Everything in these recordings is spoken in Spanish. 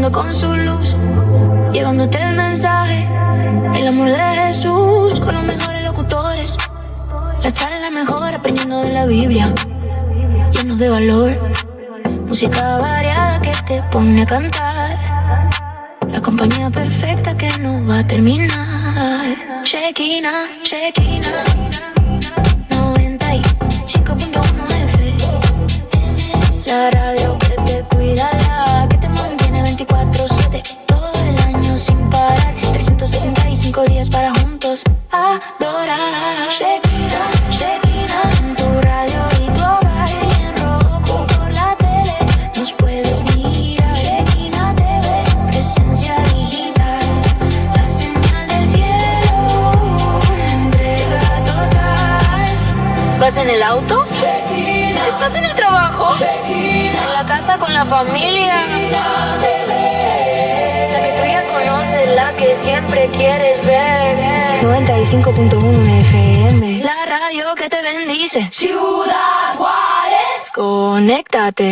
iluminando con su luz, llevándote el mensaje, el amor de Jesús, con los mejores locutores. La charla mejor, aprendiendo de la Biblia, llenos de valor. Música variada que te pone a cantar, la compañía perfecta que no va a terminar. Shekinah, Shekinah 95.1 FM, la radio que te cuida, la que te mantiene 24/7, todo el año sin parar, 365 días para juntos adorar. Shekinah, Shekinah, en tu radio y tu hogar, y en Roku por la tele nos puedes mirar. Shekinah TV, presencia digital, la señal del cielo, entrega total. ¿Vas en el auto? Shekinah. ¿Estás en el trabajo? Shekinah. ¿En la casa con la familia? Shekinah TV. La que tú ya conoces, la que siempre quieres ver. 95.1 FM, la radio que te bendice. Ciudad Juárez, conéctate.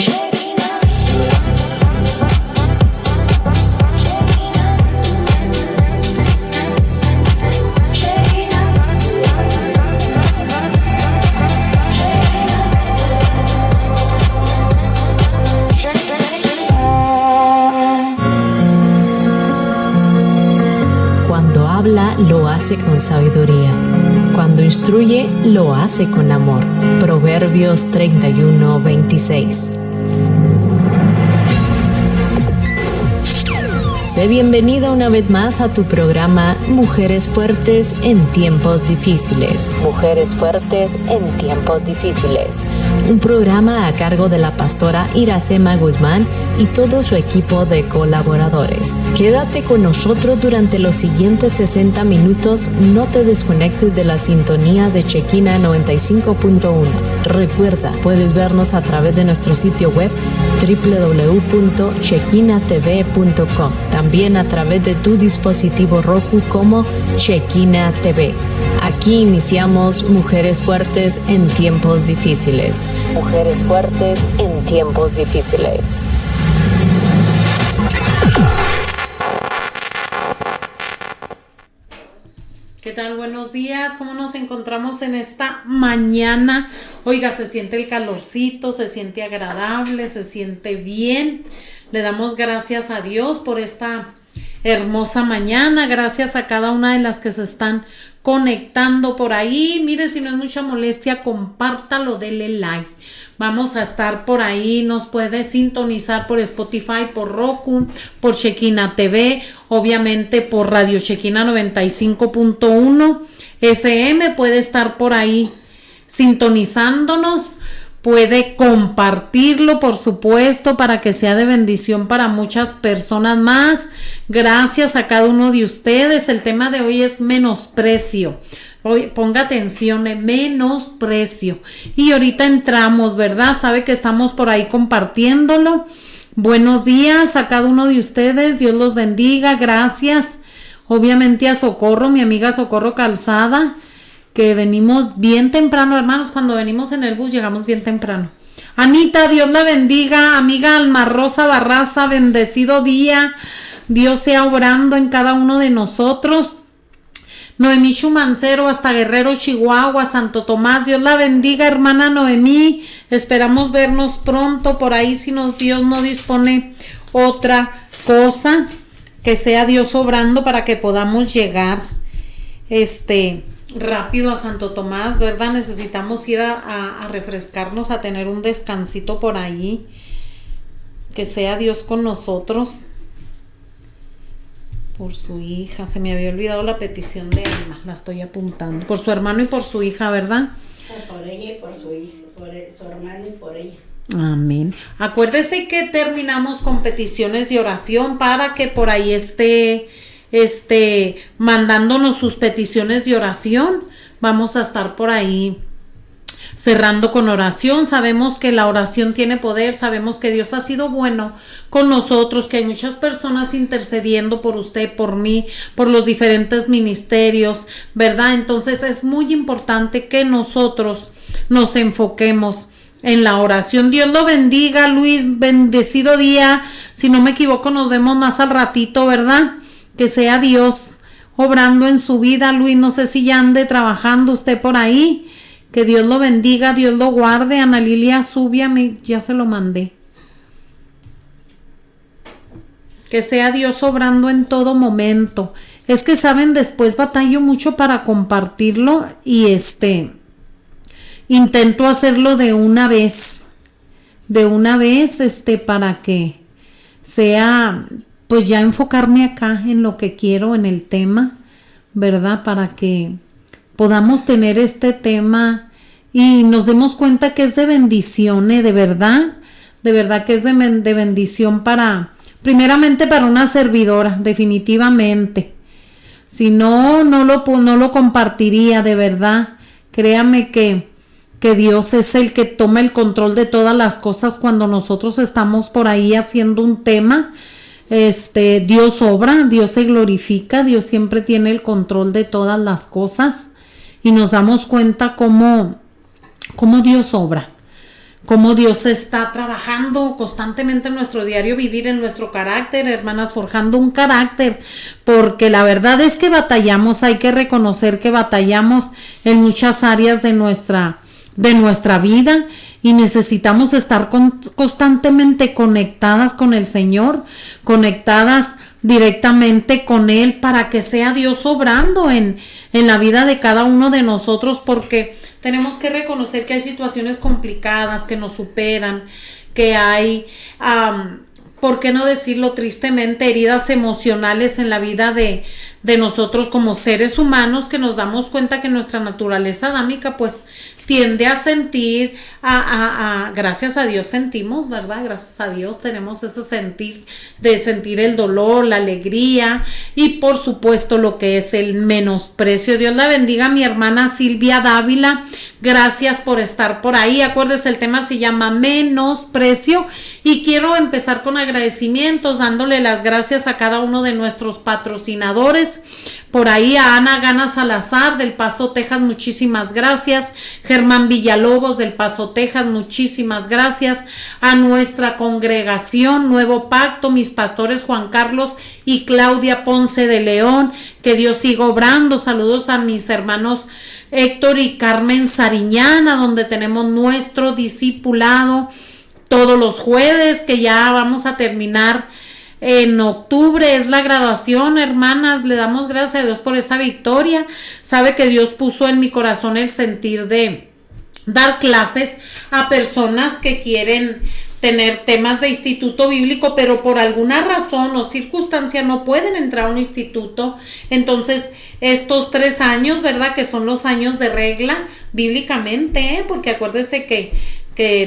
Cuando habla, lo hace con sabiduría. Cuando instruye, lo hace con amor. Proverbios 31:26. Sé bienvenida una vez más a tu programa Mujeres Fuertes en Tiempos Difíciles. Mujeres Fuertes en Tiempos Difíciles. Un programa a cargo de la pastora Iracema Guzmán y todo su equipo de colaboradores. Quédate con nosotros durante los siguientes 60 minutos. No te desconectes de la sintonía de Shekinah 95.1. Recuerda, puedes vernos a través de nuestro sitio web www.shekinahtv.com. También a través de tu dispositivo Roku como Shekinah TV. Aquí iniciamos Mujeres Fuertes en Tiempos Difíciles. Mujeres Fuertes en Tiempos Difíciles. ¿Qué tal? Buenos días. ¿Cómo nos encontramos en esta mañana? Oiga, se siente el calorcito, se siente agradable, se siente bien. Le damos gracias a Dios por esta hermosa mañana. Gracias a cada una de las que se están conectando por ahí. Mire, si no es mucha molestia, compártalo, dele like. Vamos a estar por ahí, nos puede sintonizar por Spotify, por Roku, por Shekinah TV, obviamente por Radio Shekinah 95.1 FM, puede estar por ahí sintonizándonos, puede compartirlo, por supuesto, para que sea de bendición para muchas personas más. Gracias a cada uno de ustedes. El tema de hoy es menosprecio. Hoy, ponga atención, menosprecio. Y ahorita entramos, ¿verdad? Sabe que estamos por ahí compartiéndolo. Buenos días a cada uno de ustedes. Dios los bendiga. Gracias. Obviamente a Socorro, mi amiga Socorro Calzada, que venimos bien temprano, hermanos. Cuando venimos en el bus llegamos bien temprano. Anita, Dios la bendiga. Amiga Alma Rosa Barraza, bendecido día. Dios sea obrando en cada uno de nosotros. Noemí Chumancero hasta Guerrero, Chihuahua, Santo Tomás, Dios la bendiga, hermana Noemí. Esperamos vernos pronto por ahí, si Dios no dispone otra cosa, que sea Dios obrando para que podamos llegar rápido a Santo Tomás, ¿verdad? Necesitamos ir a refrescarnos, a tener un descansito por ahí. Que sea Dios con nosotros. Por su hija, se me había olvidado la petición de Alma, la estoy apuntando. Por su hermano y por su hija, ¿verdad? Por ella y por su hija, por su hermano y por ella. Amén. Acuérdese que terminamos con peticiones de oración para que por ahí esté mandándonos sus peticiones de oración. Vamos a estar por ahí cerrando con oración. Sabemos que la oración tiene poder, sabemos que Dios ha sido bueno con nosotros, que hay muchas personas intercediendo por usted, por mí, por los diferentes ministerios, ¿verdad? Entonces es muy importante que nosotros nos enfoquemos en la oración. Dios lo bendiga, Luis, bendecido día. Si no me equivoco, nos vemos más al ratito, ¿verdad? Que sea Dios obrando en su vida, Luis. No sé si ya ande trabajando usted por ahí. Que Dios lo bendiga, Dios lo guarde. Ana Lilia Zubia, ya se lo mandé. Que sea Dios obrando en todo momento. Es que saben, después batallo mucho para compartirlo y intento hacerlo de una vez, para que sea, pues ya enfocarme acá en lo que quiero, en el tema, ¿verdad? Para que podamos tener este tema y nos demos cuenta que es de bendición, de verdad que es de bendición primeramente para una servidora, definitivamente. Si no lo compartiría, de verdad. Créame que Dios es el que toma el control de todas las cosas cuando nosotros estamos por ahí haciendo un tema. Dios obra, Dios se glorifica, Dios siempre tiene el control de todas las cosas y nos damos cuenta cómo Dios obra. Cómo Dios está trabajando constantemente en nuestro diario vivir, en nuestro carácter, hermanas, forjando un carácter, porque la verdad es que batallamos, hay que reconocer que batallamos en muchas áreas de nuestra vida y necesitamos estar constantemente conectadas con el Señor, conectadas directamente con Él para que sea Dios obrando en la vida de cada uno de nosotros, porque tenemos que reconocer que hay situaciones complicadas que nos superan, que hay, ¿por qué no decirlo tristemente?, heridas emocionales en la vida de nosotros como seres humanos, que nos damos cuenta que nuestra naturaleza adámica pues tiende a sentir, gracias a Dios sentimos, ¿verdad? Gracias a Dios tenemos ese sentir el dolor, la alegría y por supuesto lo que es el menosprecio. Dios la bendiga, mi hermana Silvia Dávila, gracias por estar por ahí. Acuérdese, el tema se llama menosprecio y quiero empezar con agradecimientos, dándole las gracias a cada uno de nuestros patrocinadores. Por ahí a Ana Gana Salazar del Paso, Texas, muchísimas gracias. Germán Villalobos del Paso, Texas, muchísimas gracias. A nuestra congregación Nuevo Pacto, mis pastores Juan Carlos y Claudia Ponce de León, que Dios siga obrando. Saludos a mis hermanos Héctor y Carmen Sariñana, donde tenemos nuestro discipulado todos los jueves, que ya vamos a terminar en octubre, es la graduación, hermanas. Le damos gracias a Dios por esa victoria. Sabe que Dios puso en mi corazón el sentir de dar clases a personas que quieren tener temas de instituto bíblico, pero por alguna razón o circunstancia no pueden entrar a un instituto. Entonces, estos 3 años, ¿verdad?, que son los años de regla bíblicamente, porque acuérdese que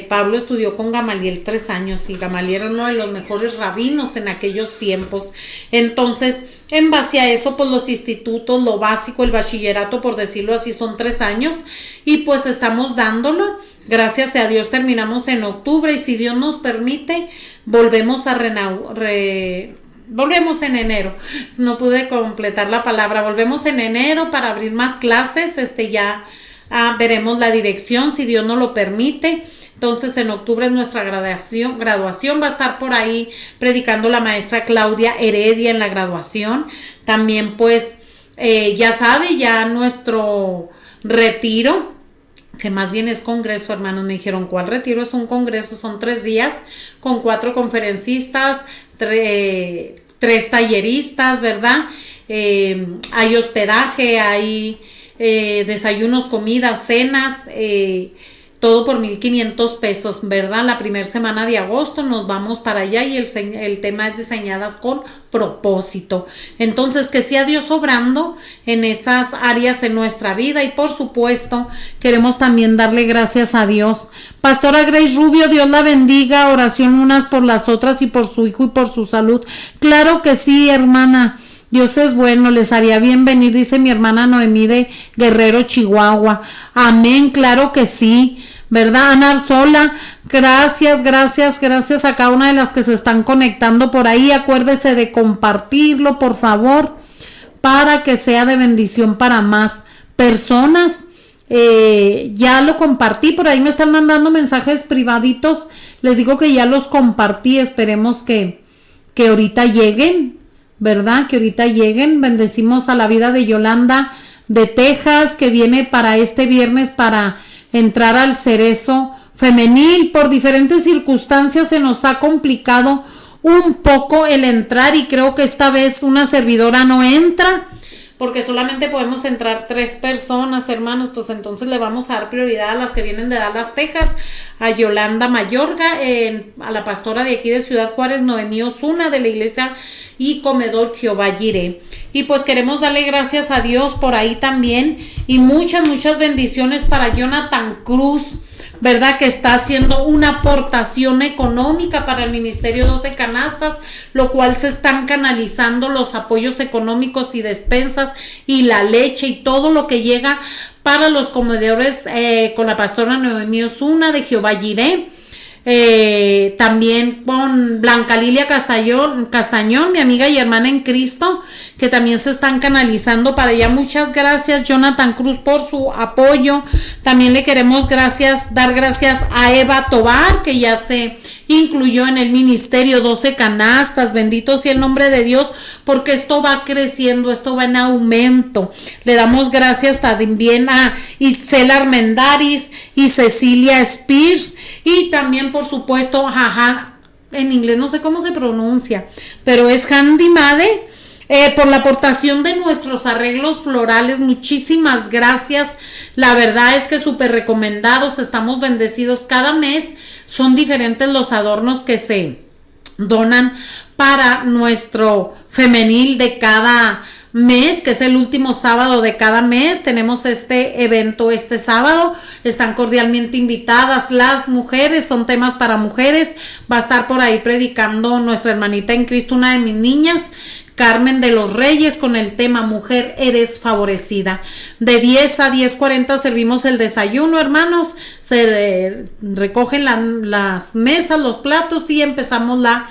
Pablo estudió con Gamaliel 3 años y Gamaliel era uno de los mejores rabinos en aquellos tiempos. Entonces, en base a eso, pues los institutos, lo básico, el bachillerato, por decirlo así, son 3 años y pues estamos dándolo. Gracias a Dios terminamos en octubre y si Dios nos permite, volvemos en enero. No pude completar la palabra. Volvemos en enero para abrir más clases. Ya veremos la dirección si Dios nos lo permite. Entonces en octubre es nuestra graduación. Va a estar por ahí predicando la maestra Claudia Heredia en la graduación. También pues ya sabe, ya nuestro retiro, que más bien es congreso, hermanos, me dijeron, ¿cuál retiro? Es un congreso, son 3 días con 4 conferencistas, 3 talleristas, ¿verdad? Hay hospedaje, hay desayunos, comidas, cenas, todo por 1,500 pesos, ¿verdad? La primera semana de agosto nos vamos para allá y el tema es diseñadas con propósito. Entonces, que sea Dios obrando en esas áreas en nuestra vida y por supuesto queremos también darle gracias a Dios. Pastora Grace Rubio, Dios la bendiga, oración unas por las otras y por su hijo y por su salud. Claro que sí, hermana. Dios es bueno, les haría bien venir, dice mi hermana Noemí de Guerrero, Chihuahua. Amén, claro que sí, ¿verdad? Ana Arzola, gracias a cada una de las que se están conectando por ahí. Acuérdese de compartirlo, por favor, para que sea de bendición para más personas. ya lo compartí, por ahí me están mandando mensajes privaditos, les digo que ya los compartí, esperemos que ahorita lleguen, ¿verdad? Que ahorita lleguen. Bendecimos a la vida de Yolanda de Texas, que viene para este viernes para entrar al Cerezo Femenil. Por diferentes circunstancias se nos ha complicado un poco el entrar y creo que esta vez una servidora no entra porque solamente podemos entrar 3 personas, hermanos. Pues entonces le vamos a dar prioridad a las que vienen de Dallas, Texas, a Yolanda Mayorga, a la pastora de aquí de Ciudad Juárez, Noemí Osuna, de la iglesia y Comedor Jehová Jireh. Y pues queremos darle gracias a Dios por ahí también, y muchas bendiciones para Jonathan Cruz, ¿verdad? Que está haciendo una aportación económica para el Ministerio 12 Canastas, lo cual se están canalizando los apoyos económicos y despensas y la leche y todo lo que llega para los comedores con la pastora Noemí Osuna de Jehová Jireh. También con Blanca Lilia Castañón, mi amiga y hermana en Cristo, que también se están canalizando para ella. Muchas gracias, Jonathan Cruz, por su apoyo. También le queremos dar gracias a Eva Tobar, que ya se incluyó en el Ministerio 12 Canastas. Bendito sea el nombre de Dios, porque esto va creciendo, esto va en aumento. Le damos gracias también a Itzel Armendáriz y Cecilia Spears, y también por supuesto en inglés no sé cómo se pronuncia, pero es Handy Made, por la aportación de nuestros arreglos florales. Muchísimas gracias. La verdad es que súper recomendados, estamos bendecidos. Cada mes son diferentes los adornos que se donan para nuestro femenil de cada mes, que es el último sábado de cada mes. Tenemos este evento este sábado. Están cordialmente invitadas las mujeres, son temas para mujeres. Va a estar por ahí predicando nuestra hermanita en Cristo, una de mis niñas, Carmen de los Reyes, con el tema Mujer eres favorecida. De 10 a 10:40 servimos el desayuno, hermanos. Se recogen las mesas, los platos, y empezamos la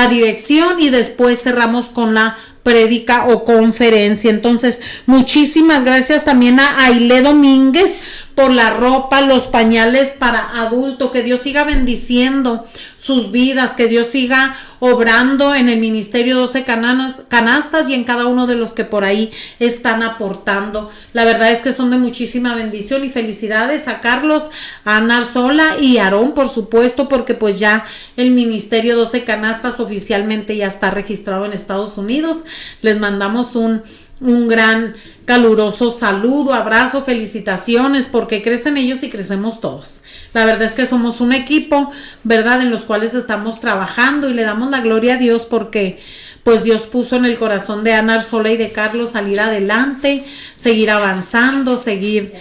dirección, y después cerramos con la prédica o conferencia. Entonces, muchísimas gracias también a Aile Domínguez por la ropa, los pañales para adulto. Que Dios siga bendiciendo sus vidas, que Dios siga obrando en el Ministerio 12 Canastas y en cada uno de los que por ahí están aportando. La verdad es que son de muchísima bendición, y felicidades a Carlos, a Ana Arzola y a Aarón, por supuesto, porque pues ya el Ministerio 12 Canastas oficialmente ya está registrado en Estados Unidos. Les mandamos un gran caluroso saludo, abrazo, felicitaciones, porque crecen ellos y crecemos todos. La verdad es que somos un equipo, ¿verdad?, en los cuales estamos trabajando, y le damos la gloria a Dios porque pues Dios puso en el corazón de Ana Arzola y de Carlos salir adelante, seguir avanzando, seguir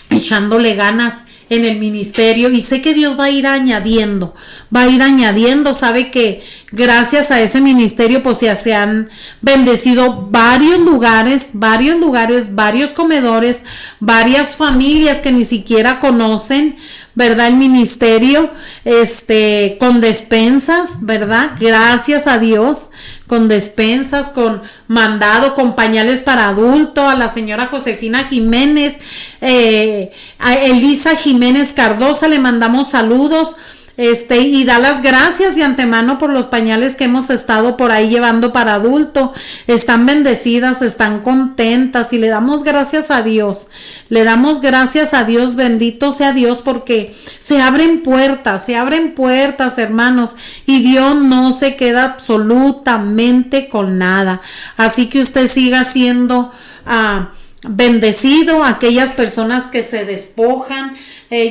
echándole ganas en el ministerio, y sé que Dios va a ir añadiendo, sabe que gracias a ese ministerio pues ya se han bendecido varios lugares, varios comedores, varias familias que ni siquiera conocen, ¿verdad?, el ministerio, con despensas, ¿verdad?, gracias a Dios, con despensas, con mandado, con pañales para adulto, a la señora Josefina Jiménez, a Elisa Jiménez Cardosa, le mandamos saludos, y da las gracias de antemano por los pañales que hemos estado por ahí llevando para adulto. Están bendecidas, están contentas, y le damos gracias a Dios. Bendito sea Dios, porque se abren puertas, hermanos, y Dios no se queda absolutamente con nada. Así que usted siga siendo bendecido. Aquellas personas que se despojan,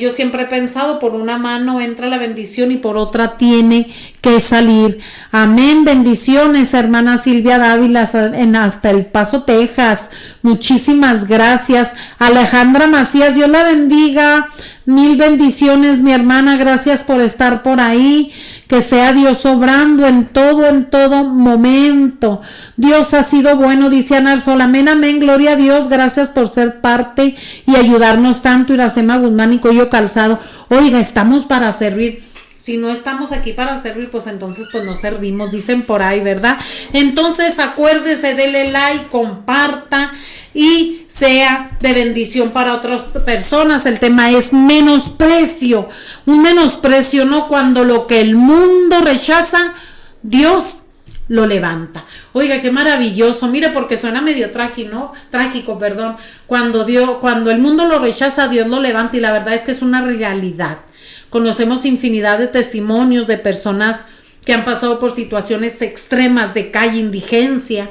yo siempre he pensado, por una mano entra la bendición y por otra tiene que salir. Amén. Bendiciones, hermana Silvia Dávila hasta El Paso, Texas. Muchísimas gracias. Alejandra Macías, Dios la bendiga. Mil bendiciones, mi hermana. Gracias por estar por ahí. Que sea Dios obrando en todo momento. Dios ha sido bueno, dice Ana Arzola. Amén, amén. Gloria a Dios. Gracias por ser parte y ayudarnos tanto. Iracema Guzmán y Coyo Calzado. Oiga, estamos para servir. Si no estamos aquí para servir, pues entonces pues no servimos, dicen por ahí, ¿verdad? Entonces acuérdese, dele like, comparta y sea de bendición para otras personas. El tema es menosprecio, un menosprecio, ¿no? Cuando lo que el mundo rechaza, Dios lo levanta. Oiga, qué maravilloso. Mire, porque suena medio trágico, perdón. Cuando el mundo lo rechaza, Dios lo levanta, y la verdad es que es una realidad. Conocemos infinidad de testimonios de personas que han pasado por situaciones extremas de calle, indigencia,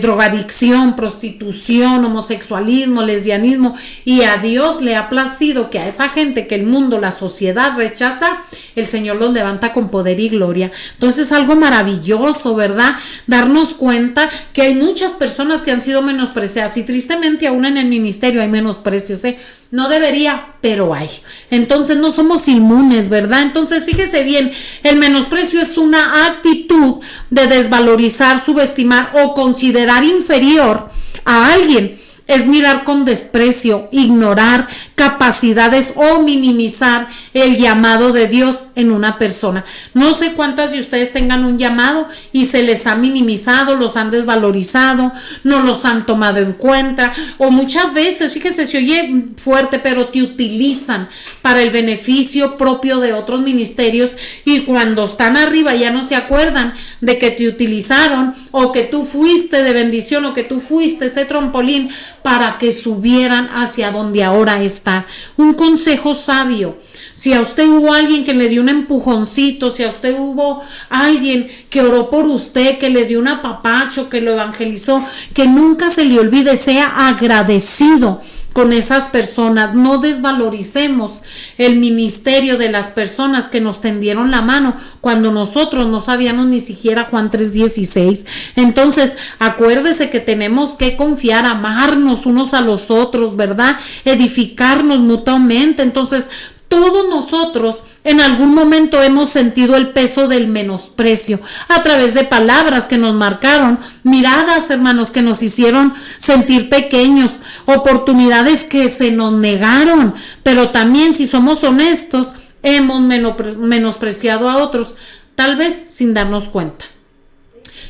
drogadicción, prostitución, homosexualismo, lesbianismo, y a Dios le ha placido que a esa gente que el mundo, la sociedad rechaza, el Señor los levanta con poder y gloria. Entonces es algo maravilloso, ¿verdad? Darnos cuenta que hay muchas personas que han sido menospreciadas, y tristemente aún en el ministerio hay menosprecios, no debería, pero hay. Entonces no somos inmunes, ¿verdad? Entonces fíjese bien, el menosprecio es una actitud de desvalorizar, subestimar o considerar inferior a alguien. Es mirar con desprecio, ignorar capacidades o minimizar el llamado de Dios en una persona. No sé cuántas de ustedes tengan un llamado y se les ha minimizado, los han desvalorizado, no los han tomado en cuenta, o muchas veces, fíjese, se oye fuerte, pero te utilizan para el beneficio propio de otros ministerios, y cuando están arriba ya no se acuerdan de que te utilizaron, o que tú fuiste de bendición, o que tú fuiste ese trampolín para que subieran hacia donde ahora está. Un consejo sabio: si a usted hubo alguien que le dio un empujoncito, si a usted hubo alguien que oró por usted, que le dio un apapacho, que lo evangelizó, que nunca se le olvide, sea agradecido con esas personas. No desvaloricemos el ministerio de las personas que nos tendieron la mano cuando nosotros no sabíamos ni siquiera Juan 3:16. Entonces acuérdese que tenemos que confiar, amarnos unos a los otros, ¿verdad? Edificarnos mutuamente. Entonces todos nosotros en algún momento hemos sentido el peso del menosprecio a través de palabras que nos marcaron, miradas, hermanos, que nos hicieron sentir pequeños, oportunidades que se nos negaron, pero también, si somos honestos, hemos menospreciado a otros, tal vez sin darnos cuenta.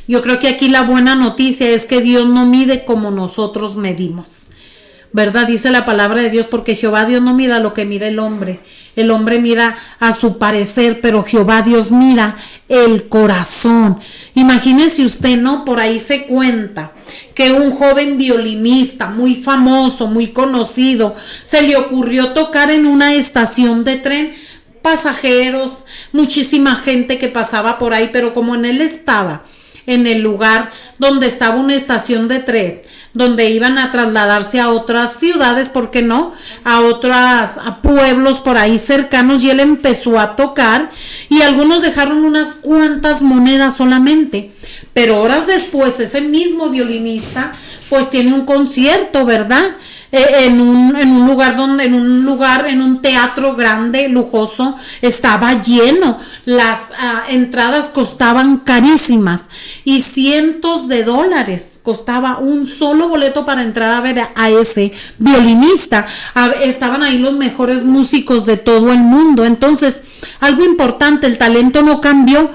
Yo creo que aquí la buena noticia es que Dios no mide como nosotros medimos, ¿verdad? Dice la palabra de Dios, porque Jehová Dios no mira lo que mira el hombre mira a su parecer, pero Jehová Dios mira el corazón. Imagínese usted, ¿no? Por ahí se cuenta que un joven violinista muy famoso, muy conocido, se le ocurrió tocar en una estación de tren, pasajeros, muchísima gente que pasaba por ahí, pero como en él estaba en el lugar donde estaba una estación de tren, donde iban a trasladarse a otras ciudades, ¿por qué no? A pueblos por ahí cercanos, y él empezó a tocar, y algunos dejaron unas cuantas monedas solamente, pero horas después ese mismo violinista pues tiene un concierto, ¿verdad? En un teatro grande, lujoso, estaba lleno. Las entradas costaban carísimas, y cientos de dólares costaba un solo boleto para entrar a ver a ese violinista. Estaban ahí los mejores músicos de todo el mundo. Entonces, algo importante, el talento no cambió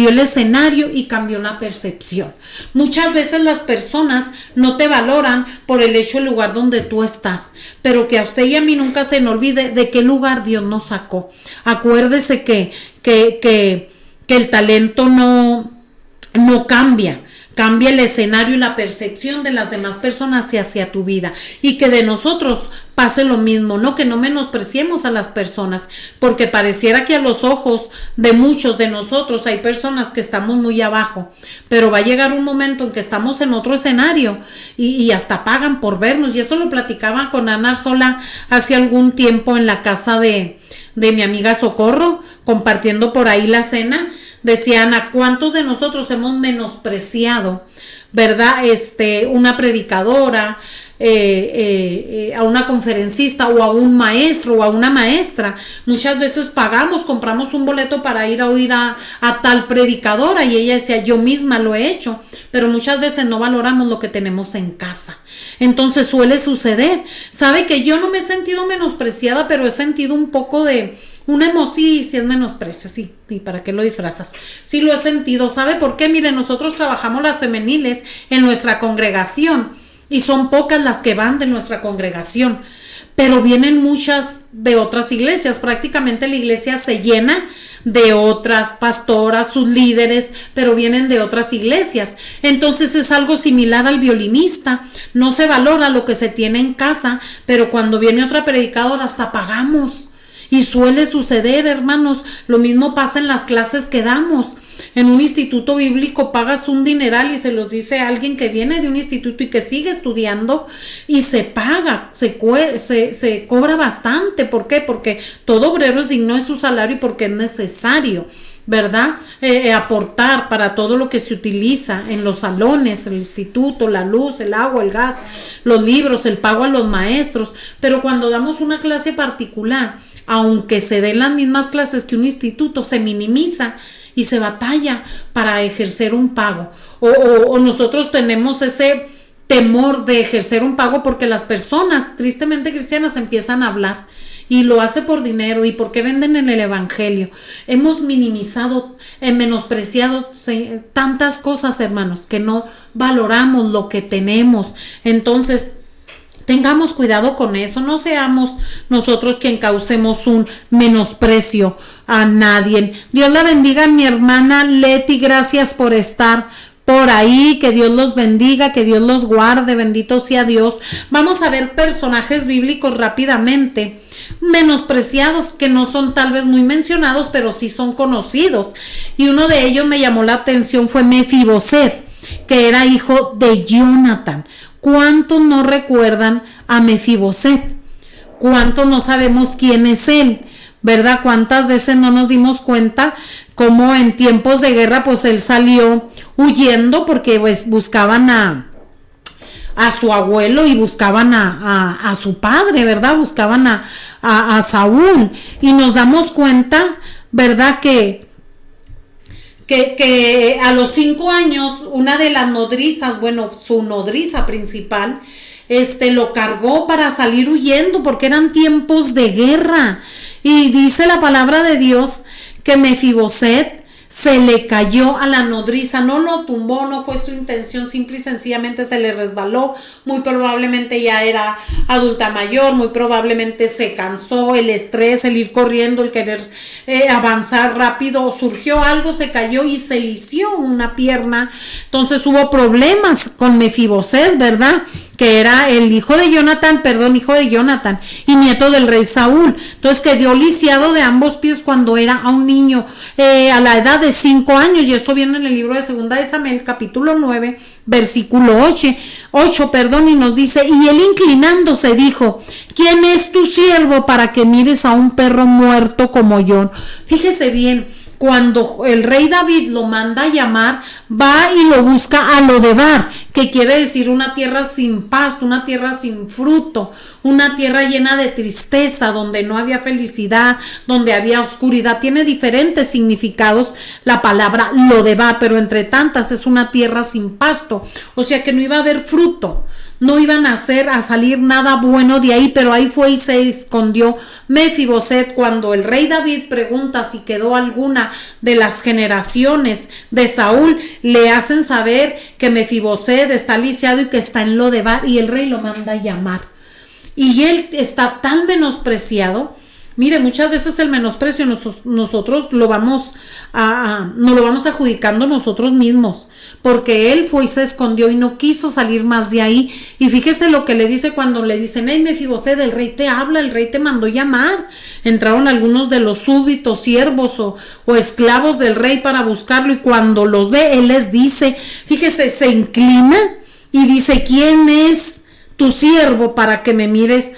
el escenario y cambió la percepción. Muchas veces las personas no te valoran por el hecho del lugar donde tú estás, pero que a usted y a mí nunca se nos olvide de qué lugar Dios nos sacó. Acuérdese que el talento no cambia el escenario y la percepción de las demás personas hacia tu vida, y que de nosotros pase lo mismo, ¿no? Que no menospreciemos a las personas, porque pareciera que a los ojos de muchos de nosotros hay personas que estamos muy abajo, pero va a llegar un momento en que estamos en otro escenario y hasta pagan por vernos, y eso lo platicaba con Ana Sola hace algún tiempo en la casa de mi amiga Socorro, compartiendo por ahí la cena. Decían, ¿a cuántos de nosotros hemos menospreciado, verdad? Una predicadora, a una conferencista, o a un maestro o a una maestra. Muchas veces compramos un boleto para ir a oír a tal predicadora, y ella decía, yo misma lo he hecho, pero muchas veces no valoramos lo que tenemos en casa. Entonces suele suceder. Sabe que yo no me he sentido menospreciada, pero he sentido un poco de una emoción, sí es menosprecio, sí, ¿y para qué lo disfrazas? Sí lo he sentido, ¿sabe por qué? Mire, nosotros trabajamos las femeniles en nuestra congregación y son pocas las que van de nuestra congregación, pero vienen muchas de otras iglesias, prácticamente la iglesia se llena de otras pastoras, sus líderes, pero vienen de otras iglesias. Entonces es algo similar al violinista, no se valora lo que se tiene en casa, pero cuando viene otra predicadora hasta pagamos. Y suele suceder, hermanos, lo mismo pasa en las clases que damos. En un instituto bíblico pagas un dineral y se los dice a alguien que viene de un instituto y que sigue estudiando y se paga, se cobra bastante. ¿Por qué? Porque todo obrero es digno de su salario y porque es necesario, ¿verdad? Aportar para todo lo que se utiliza en los salones, el instituto, la luz, el agua, el gas, los libros, el pago a los maestros. Pero cuando damos una clase particular, aunque se den las mismas clases que un instituto, se minimiza y se batalla para ejercer un pago. O nosotros tenemos ese temor de ejercer un pago porque las personas tristemente cristianas empiezan a hablar y lo hace por dinero y porque venden en el evangelio. Hemos minimizado, menospreciado tantas cosas, hermanos, que no valoramos lo que tenemos. Entonces, tengamos cuidado con eso, no seamos nosotros quien causemos un menosprecio a nadie. Dios la bendiga, mi hermana Leti, gracias por estar por ahí, que Dios los bendiga, que Dios los guarde, bendito sea Dios. Vamos a ver personajes bíblicos rápidamente, menospreciados, que no son tal vez muy mencionados, pero sí son conocidos. Y uno de ellos me llamó la atención, fue Mefiboset, que era hijo de Jonathan. ¿Cuántos no recuerdan a Mefiboset? ¿Cuántos no sabemos quién es él? ¿Verdad? ¿Cuántas veces no nos dimos cuenta cómo en tiempos de guerra pues él salió huyendo porque pues buscaban a su abuelo y buscaban a su padre, ¿verdad? Buscaban a Saúl, y nos damos cuenta, ¿verdad? Que a los 5 años una de las nodrizas, bueno, su nodriza principal, lo cargó para salir huyendo porque eran tiempos de guerra. Y dice la palabra de Dios que Mefiboset se le cayó a la nodriza, no lo tumbó, no fue su intención, simple y sencillamente se le resbaló. Muy probablemente ya era adulta mayor, muy probablemente se cansó, el estrés, el ir corriendo, el querer avanzar rápido, surgió algo, se cayó y se lició una pierna. Entonces hubo problemas con Mefiboset, ¿verdad? Que era el hijo de Jonathan y nieto del rey Saúl. Entonces quedó lisiado de ambos pies cuando era a un niño, a la edad de 5 años, y esto viene en el libro de 2 de Samuel, capítulo 9, versículo 8, y nos dice: y él inclinándose dijo: ¿quién es tu siervo para que mires a un perro muerto como yo? Fíjese bien, cuando el rey David lo manda a llamar, va y lo busca a Lodebar, que quiere decir una tierra sin pasto, una tierra sin fruto, una tierra llena de tristeza, donde no había felicidad, donde había oscuridad. Tiene diferentes significados la palabra Lodebar, pero entre tantas es una tierra sin pasto, o sea que no iba a haber fruto. No iban a salir nada bueno de ahí, pero ahí fue y se escondió Mefiboset. Cuando el rey David pregunta si quedó alguna de las generaciones de Saúl, le hacen saber que Mefiboset está lisiado y que está en Lodebar, y el rey lo manda a llamar. Y él está tan menospreciado. Mire, muchas veces el menosprecio nosotros lo vamos nos lo vamos adjudicando nosotros mismos, porque él fue y se escondió y no quiso salir más de ahí. Y fíjese lo que le dice cuando le dicen: hey, Mefiboset, el rey te habla, el rey te mandó llamar. Entraron algunos de los súbditos, siervos o esclavos del rey para buscarlo, y cuando los ve, él les dice, fíjese, se inclina y dice: ¿quién es tu siervo para que mires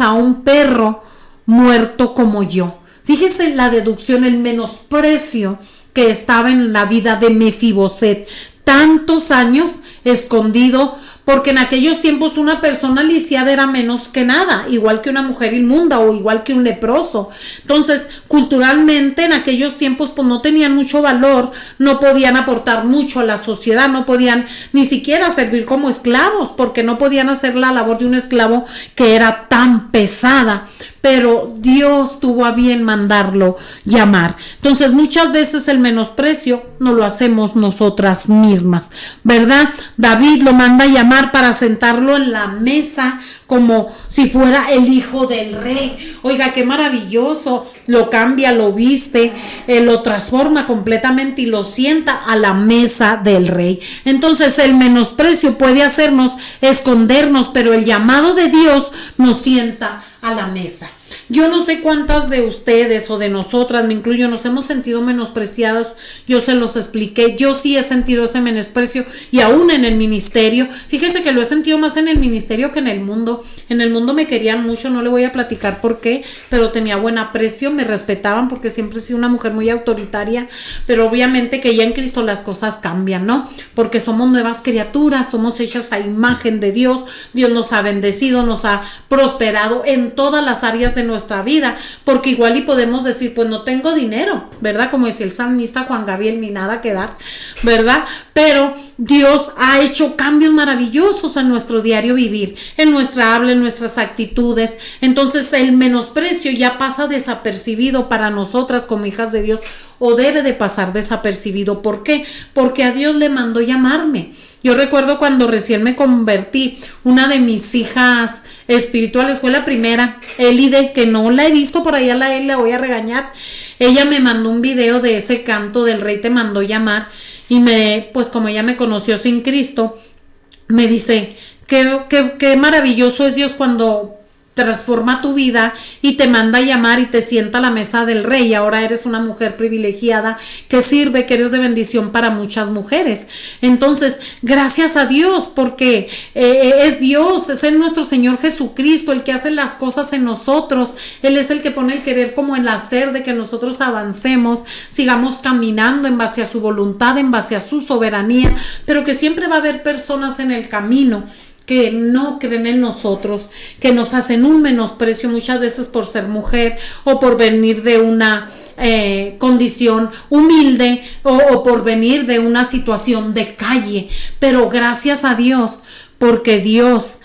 a un perro muerto como yo? Fíjese la deducción, el menosprecio que estaba en la vida de Mefiboset. Tantos años escondido, porque en aquellos tiempos una persona lisiada era menos que nada, igual que una mujer inmunda o igual que un leproso. Entonces, culturalmente en aquellos tiempos pues no tenían mucho valor, no podían aportar mucho a la sociedad, no podían ni siquiera servir como esclavos, porque no podían hacer la labor de un esclavo, que era tan pesada. pero Dios tuvo a bien mandarlo llamar. Entonces muchas veces el menosprecio no lo hacemos nosotras mismas, ¿verdad? David lo manda a llamar para sentarlo en la mesa como si fuera el hijo del rey. Oiga, qué maravilloso. Lo cambia, lo viste, lo transforma completamente y lo sienta a la mesa del rey. Entonces el menosprecio puede hacernos escondernos, pero el llamado de Dios nos sienta a la mesa. Yo no sé cuántas de ustedes o de nosotras, me incluyo, nos hemos sentido menospreciadas. Yo se los expliqué. Yo sí he sentido ese menosprecio y aún en el ministerio. Fíjese que lo he sentido más en el ministerio que en el mundo. En el mundo me querían mucho, no le voy a platicar por qué, pero tenía buen aprecio, me respetaban porque siempre he sido una mujer muy autoritaria, pero obviamente que ya en Cristo las cosas cambian, ¿no? Porque somos nuevas criaturas, somos hechas a imagen de Dios. Dios nos ha bendecido, nos ha prosperado en todas las áreas de nuestra vida, porque igual y podemos decir, pues no tengo dinero, ¿verdad? Como decía el salmista Juan Gabriel, ni nada que dar, ¿verdad? Pero Dios ha hecho cambios maravillosos en nuestro diario vivir, en nuestra habla, en nuestras actitudes. Entonces el menosprecio ya pasa desapercibido para nosotras como hijas de Dios, o debe de pasar desapercibido. ¿Por qué? Porque a Dios le mandó llamarme. Yo recuerdo cuando recién me convertí, una de mis hijas espirituales fue la primera, Elide, que no la he visto por allá, la voy a regañar. Ella me mandó un video de ese canto del Rey te mandó llamar y pues como ella me conoció sin Cristo, me dice, qué maravilloso es Dios cuando transforma tu vida y te manda a llamar y te sienta a la mesa del rey. Ahora eres una mujer privilegiada que sirve, que eres de bendición para muchas mujeres. Entonces, gracias a Dios, porque es Dios, es el nuestro Señor Jesucristo el que hace las cosas en nosotros. Él es el que pone el querer como el hacer, de que nosotros avancemos, sigamos caminando en base a su voluntad, en base a su soberanía, pero que siempre va a haber personas en el camino que no creen en nosotros, que nos hacen un menosprecio muchas veces por ser mujer o por venir de una condición humilde o por venir de una situación de calle. Pero gracias a Dios porque Dios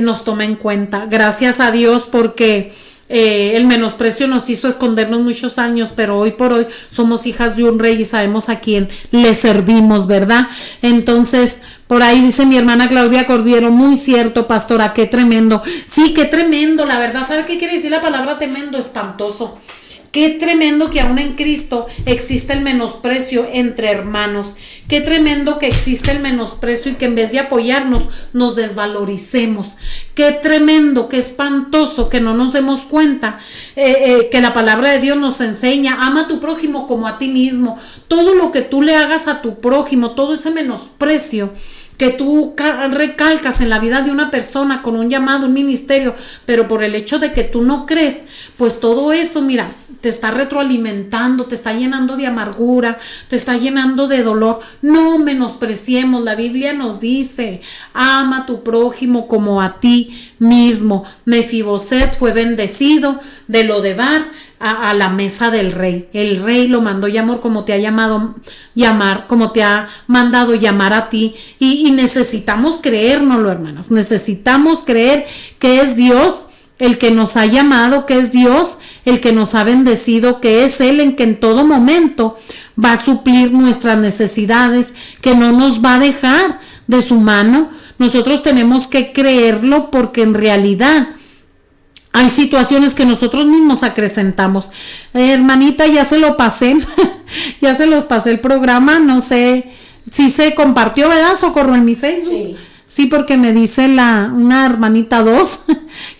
nos toma en cuenta. Gracias a Dios porque el menosprecio nos hizo escondernos muchos años, pero hoy por hoy somos hijas de un rey y sabemos a quién le servimos, ¿verdad? Entonces, por ahí dice mi hermana Claudia Cordiero, muy cierto, pastora, qué tremendo. Sí, qué tremendo, la verdad. ¿Sabe qué quiere decir la palabra tremendo? Espantoso. Qué tremendo que aún en Cristo existe el menosprecio entre hermanos. Qué tremendo que existe el menosprecio y que en vez de apoyarnos nos desvaloricemos. Qué tremendo, qué espantoso que no nos demos cuenta que la palabra de Dios nos enseña, ama a tu prójimo como a ti mismo. Todo lo que tú le hagas a tu prójimo, todo ese menosprecio que tú recalcas en la vida de una persona con un llamado, un ministerio, pero por el hecho de que tú no crees, pues todo eso, mira, te está retroalimentando, te está llenando de amargura, te está llenando de dolor. No menospreciemos, la Biblia nos dice, ama a tu prójimo como a ti mismo. Mefiboset fue bendecido de Lodebar a la mesa del rey. El rey lo mandó llamar como te ha llamado llamar, como te ha mandado llamar a ti. Y necesitamos creérnoslo, hermanos. Necesitamos creer que es Dios el que nos ha llamado, que es Dios el que nos ha bendecido, que es Él en que en todo momento va a suplir nuestras necesidades, que no nos va a dejar de su mano. Nosotros tenemos que creerlo porque en realidad hay situaciones que nosotros mismos acrecentamos. Hermanita, ya se lo pasé, ya se los pasé el programa, no sé si se compartió, ¿verdad? Socorro en mi Facebook. Sí, porque me dice una hermanita 2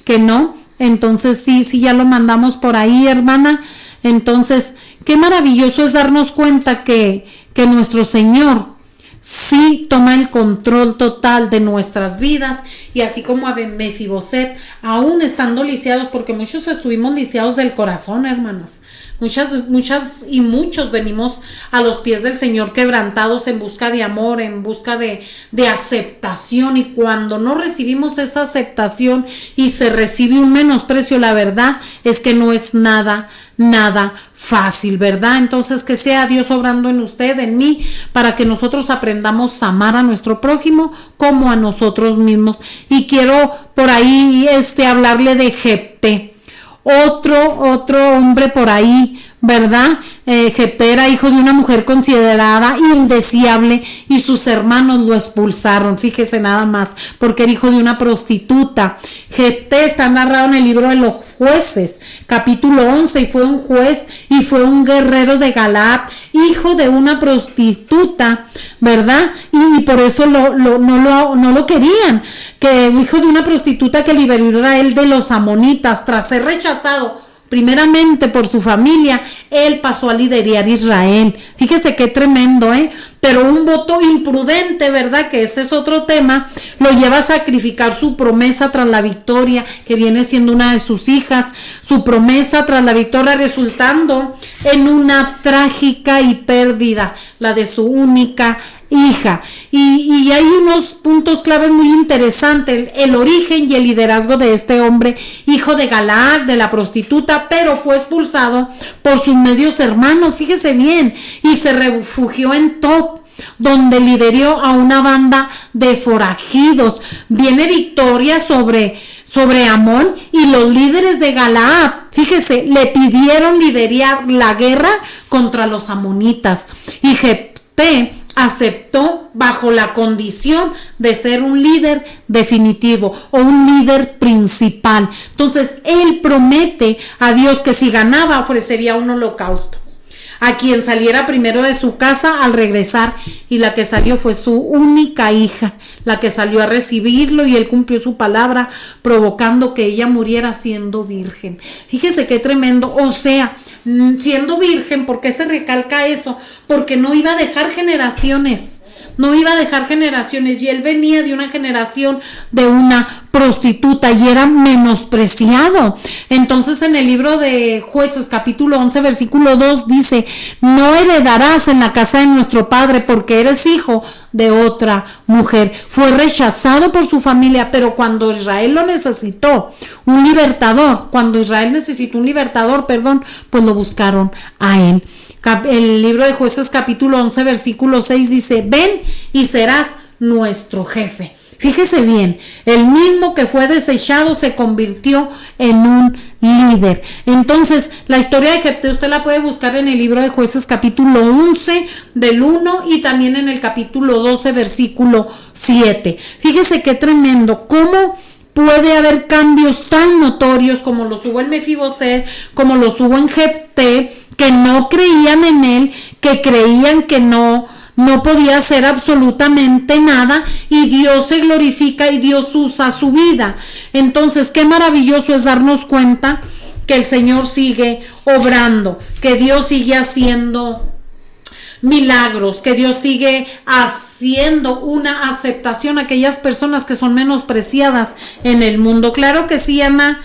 que no. Entonces sí, ya lo mandamos por ahí, hermana. Entonces, qué maravilloso es darnos cuenta que nuestro Señor sí toma el control total de nuestras vidas, y así como a Mefiboset, aún estando lisiados, porque muchos estuvimos lisiados del corazón, hermanas. Muchas y muchos venimos a los pies del Señor quebrantados en busca de amor, en busca de aceptación, y cuando no recibimos esa aceptación y se recibe un menosprecio, la verdad es que no es nada fácil, ¿verdad? Entonces, que sea Dios obrando en usted, en mí, para que nosotros aprendamos a amar a nuestro prójimo como a nosotros mismos. Y quiero por ahí hablarle de Jefté. otro hombre por ahí, ¿verdad? Jefté era hijo de una mujer considerada indeseable y sus hermanos lo expulsaron, fíjese nada más, porque era hijo de una prostituta. Jefté está narrado en el libro de los Jueces, capítulo 11, y fue un juez y fue un guerrero de Galaad, hijo de una prostituta, ¿verdad? Y por eso no lo querían, que hijo de una prostituta que liberó a Israel de los amonitas. Tras ser rechazado primeramente por su familia, él pasó a liderar Israel. Fíjese qué tremendo, pero un voto imprudente, ¿verdad? Que ese es otro tema, lo lleva a sacrificar su promesa tras la victoria, que viene siendo una de sus hijas, su promesa tras la victoria, resultando en una trágica y pérdida, la de su única hija. Y hay unos puntos claves muy interesantes: el origen y el liderazgo de este hombre, hijo de Galaad, de la prostituta, pero fue expulsado por sus medios hermanos, fíjese bien, y se refugió en Tob, donde lideró a una banda de forajidos. Viene victoria sobre Amón, y los líderes de Galaad, fíjese, le pidieron liderar la guerra contra los amonitas, y Jefté aceptó bajo la condición de ser un líder definitivo o un líder principal. Entonces él promete a Dios que si ganaba ofrecería un holocausto a quien saliera primero de su casa al regresar, y la que salió fue su única hija, la que salió a recibirlo, y él cumplió su palabra, provocando que ella muriera siendo virgen. Fíjese qué tremendo, o sea, siendo virgen. ¿Por qué se recalca eso? Porque no iba a dejar generaciones, y él venía de una generación de una prostituta y era menospreciado. Entonces en el libro de Jueces capítulo 11 versículo 2 dice: no heredarás en la casa de nuestro padre porque eres hijo de otra mujer. Fue rechazado por su familia, pero cuando Israel necesitó un libertador, pues lo buscaron a él. El libro de Jueces capítulo 11 versículo 6 dice: ven y serás nuestro jefe. Fíjese bien, el mismo que fue desechado se convirtió en un líder. Entonces, la historia de Jefté usted la puede buscar en el libro de Jueces capítulo 11 del 1 y también en el capítulo 12 versículo 7. Fíjese qué tremendo, cómo puede haber cambios tan notorios como los hubo en Mefiboset, como los hubo en Jefté, que no creían en él, que creían que no podía hacer absolutamente nada, y Dios se glorifica y Dios usa su vida. Entonces, qué maravilloso es darnos cuenta que el Señor sigue obrando, que Dios sigue haciendo milagros, que Dios sigue haciendo una aceptación a aquellas personas que son menospreciadas en el mundo. Claro que sí, Ana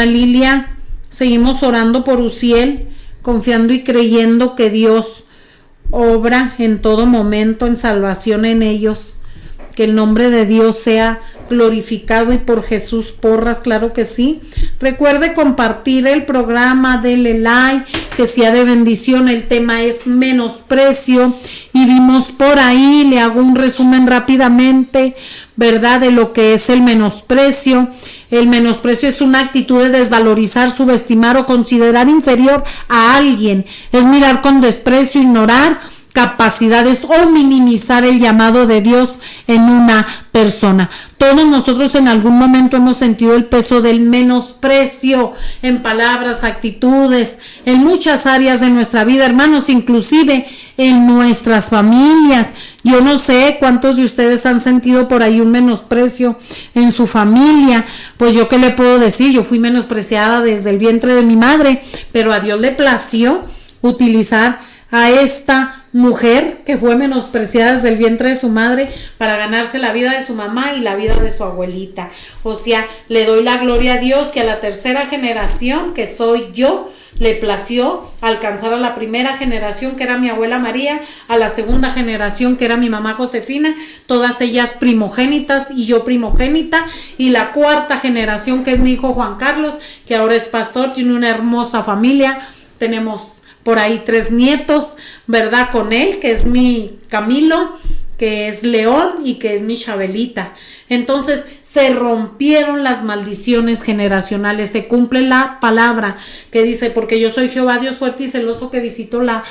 Lilia, seguimos orando por Uziel, confiando y creyendo que Dios obra en todo momento en salvación en ellos, que el nombre de Dios sea glorificado, y por Jesús Porras, claro que sí. Recuerde compartir el programa, denle like, que sea de bendición. El tema es menosprecio y vimos por ahí, le hago un resumen rápidamente, ¿verdad?, de lo que es el menosprecio. El menosprecio es una actitud de desvalorizar, subestimar o considerar inferior a alguien. Es mirar con desprecio, ignorar capacidades o minimizar el llamado de Dios en una persona. Todos nosotros en algún momento hemos sentido el peso del menosprecio en palabras, actitudes, en muchas áreas de nuestra vida, hermanos, inclusive en nuestras familias. Yo no sé cuántos de ustedes han sentido por ahí un menosprecio en su familia. Pues yo qué le puedo decir, yo fui menospreciada desde el vientre de mi madre, pero a Dios le plació utilizar a esta mujer que fue menospreciada desde el vientre de su madre para ganarse la vida de su mamá y la vida de su abuelita. O sea, le doy la gloria a Dios que a la tercera generación, que soy yo, le plació alcanzar a la primera generación, que era mi abuela María, a la segunda generación, que era mi mamá Josefina, todas ellas primogénitas y yo primogénita, y la cuarta generación, que es mi hijo Juan Carlos, que ahora es pastor, tiene una hermosa familia. Tenemos por ahí 3 nietos, ¿verdad?, con él, que es mi Camilo, que es León y que es mi Chabelita. Entonces se rompieron las maldiciones generacionales, se cumple la palabra que dice, porque yo soy Jehová Dios fuerte y celoso, que visito la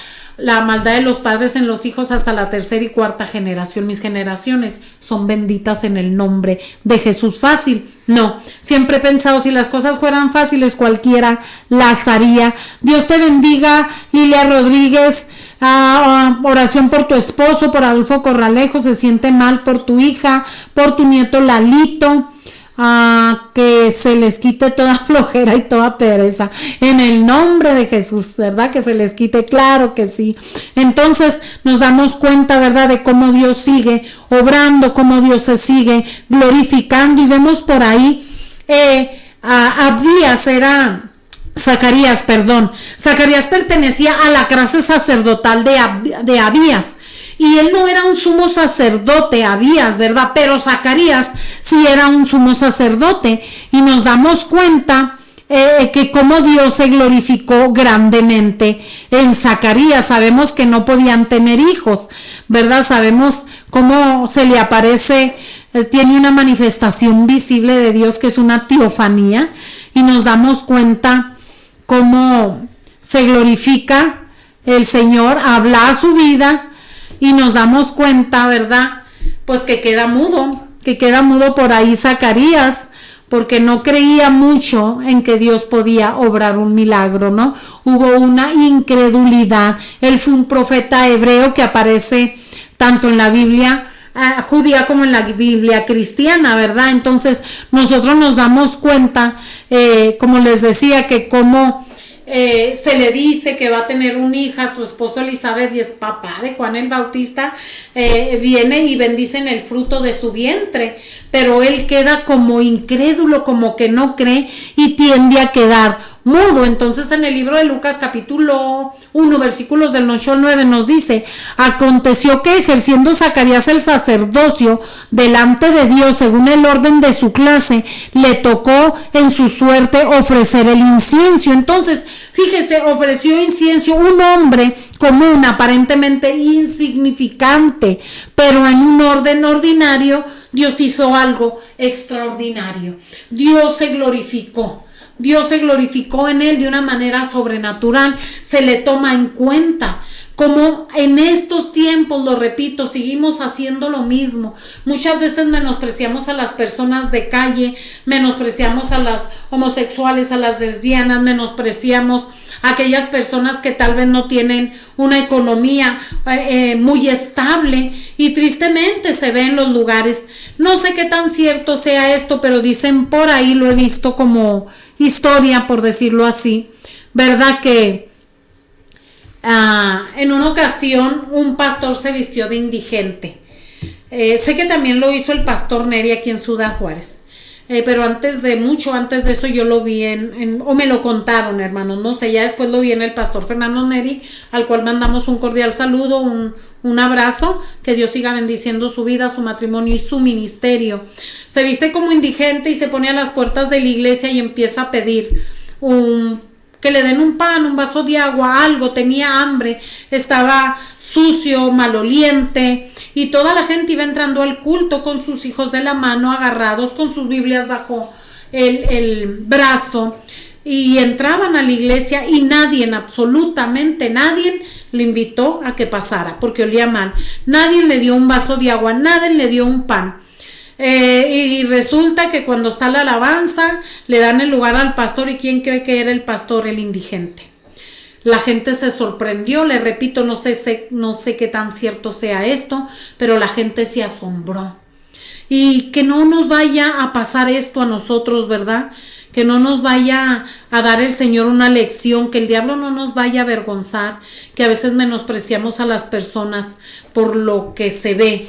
maldad de los padres en los hijos hasta la tercera y cuarta generación. Mis generaciones son benditas en el nombre de Jesús. Fácil, no. Siempre he pensado, si las cosas fueran fáciles, cualquiera las haría. Dios te bendiga, Lilia Rodríguez. Oración por tu esposo, por Adolfo Corralejo, se siente mal por tu hija, por tu nieto Lalito. Que se les quite toda flojera y toda pereza en el nombre de Jesús, ¿verdad? Que se les quite, claro que sí. Entonces nos damos cuenta, ¿verdad?, de cómo Dios sigue obrando, cómo Dios se sigue glorificando, y vemos por ahí Zacarías pertenecía a la clase sacerdotal de Abías. Y él no era un sumo sacerdote, Abías, ¿verdad? Pero Zacarías sí era un sumo sacerdote. Y nos damos cuenta que cómo Dios se glorificó grandemente en Zacarías. Sabemos que no podían tener hijos, ¿verdad? Sabemos cómo se le aparece, tiene una manifestación visible de Dios, que es una teofanía. Y nos damos cuenta cómo se glorifica el Señor, habla a su vida. Y nos damos cuenta, ¿verdad?, pues que queda mudo por ahí Zacarías, porque no creía mucho en que Dios podía obrar un milagro, ¿no? Hubo una incredulidad. Él fue un profeta hebreo que aparece tanto en la Biblia judía como en la Biblia cristiana, ¿verdad? Entonces nosotros nos damos cuenta, como les decía, que como se le dice que va a tener una hija, su esposo Elizabeth, y es papá de Juan el Bautista, viene y bendicen el fruto de su vientre, pero él queda como incrédulo, como que no cree, y tiende a quedar mudo. Entonces en el libro de Lucas capítulo 1 versículos del 8 al 9 nos dice: aconteció que ejerciendo Zacarías el sacerdocio delante de Dios según el orden de su clase, le tocó en su suerte ofrecer el incienso. Entonces fíjese, ofreció incienso un hombre común, aparentemente insignificante, pero en un orden ordinario Dios hizo algo extraordinario. Dios se glorificó en él de una manera sobrenatural. Se le toma en cuenta. Como en estos tiempos, lo repito, seguimos haciendo lo mismo. Muchas veces menospreciamos a las personas de calle, menospreciamos a las homosexuales, a las lesbianas, menospreciamos a aquellas personas que tal vez no tienen una economía muy estable, y tristemente se ve en los lugares. No sé qué tan cierto sea esto, pero dicen por ahí, lo he visto como historia, por decirlo así, ¿verdad? Que en una ocasión un pastor se vistió de indigente. Sé que también lo hizo el pastor Neri aquí en Ciudad Juárez, pero mucho antes de eso yo lo vi o me lo contaron, hermanos, no sé, ya después lo vi en el pastor Fernando Neri, al cual mandamos un cordial saludo, un abrazo, que Dios siga bendiciendo su vida, su matrimonio y su ministerio. Se viste como indigente y se pone a las puertas de la iglesia y empieza a pedir que le den un pan, un vaso de agua, algo. Tenía hambre, estaba sucio, maloliente, y toda la gente iba entrando al culto con sus hijos de la mano, agarrados con sus Biblias bajo el brazo, y entraban a la iglesia, y nadie, absolutamente nadie, le invitó a que pasara porque olía mal. Nadie le dio un vaso de agua, nadie le dio un pan. Y resulta que cuando está la alabanza le dan el lugar al pastor, y ¿quién cree que era el pastor? El indigente. La gente se sorprendió, le repito, no sé qué tan cierto sea esto, pero la gente se asombró. Y que no nos vaya a pasar esto a nosotros, ¿verdad? Que no nos vaya a dar el Señor una lección, que el diablo no nos vaya a avergonzar, que a veces menospreciamos a las personas por lo que se ve.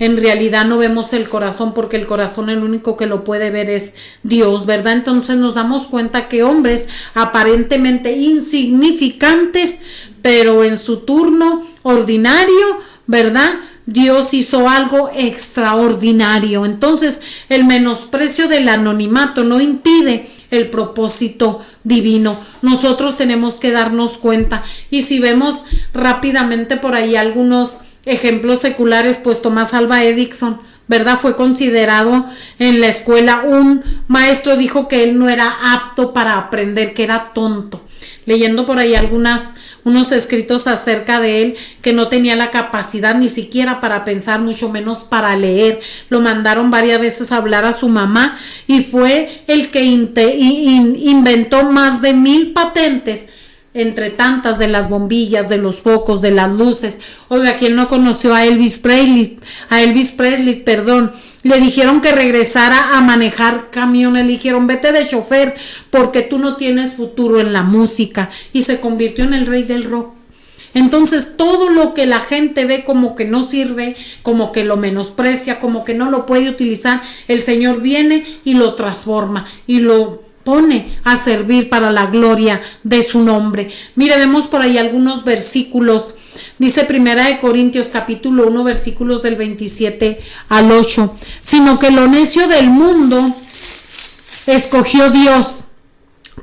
En realidad no vemos el corazón, porque el corazón, el único que lo puede ver es Dios, ¿verdad? Entonces nos damos cuenta que hombres aparentemente insignificantes, pero en su turno ordinario, ¿verdad?, Dios hizo algo extraordinario. Entonces el menosprecio del anonimato no impide el propósito divino. Nosotros tenemos que darnos cuenta. Y si vemos rápidamente por ahí algunos ejemplos seculares, pues Tomás Alva Edison, ¿verdad? Fue considerado en la escuela, un maestro dijo que él no era apto para aprender, que era tonto. Leyendo por ahí unos escritos acerca de él, que no tenía la capacidad ni siquiera para pensar, mucho menos para leer. Lo mandaron varias veces a hablar a su mamá y fue el que inventó más de 1000 patentes, entre tantas, de las bombillas, de los focos, de las luces. Oiga, ¿quién no conoció a Elvis Presley? Le dijeron que regresara a manejar camiones, le dijeron, vete de chofer porque tú no tienes futuro en la música, y se convirtió en el rey del rock. Entonces, todo lo que la gente ve como que no sirve, como que lo menosprecia, como que no lo puede utilizar, el Señor viene y lo transforma y lo pone a servir para la gloria de su nombre. Mire, vemos por ahí algunos versículos. Dice 1 Corintios capítulo 1, versículos del 27 al 8. Sino que lo necio del mundo escogió Dios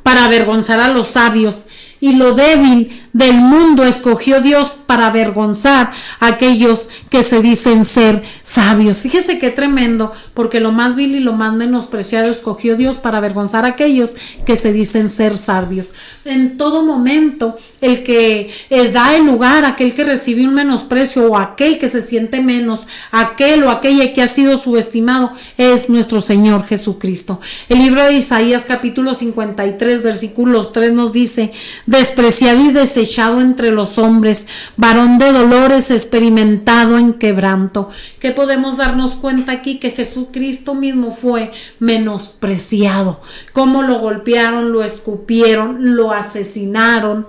para avergonzar a los sabios, y lo débil del mundo escogió Dios para avergonzar a aquellos que se dicen ser sabios. Fíjese qué tremendo, porque lo más vil y lo más menospreciado escogió Dios para avergonzar a aquellos que se dicen ser sabios. En todo momento, el que da el lugar, aquel que recibe un menosprecio, o aquel que se siente menos, aquel o aquella que ha sido subestimado, es nuestro Señor Jesucristo. El libro de Isaías capítulo 53 versículos 3 nos dice: despreciado y desechado entre los hombres, varón de dolores, experimentado en quebranto. ¿Qué podemos darnos cuenta aquí? Que Jesucristo mismo fue menospreciado. Cómo lo golpearon, lo escupieron, lo asesinaron.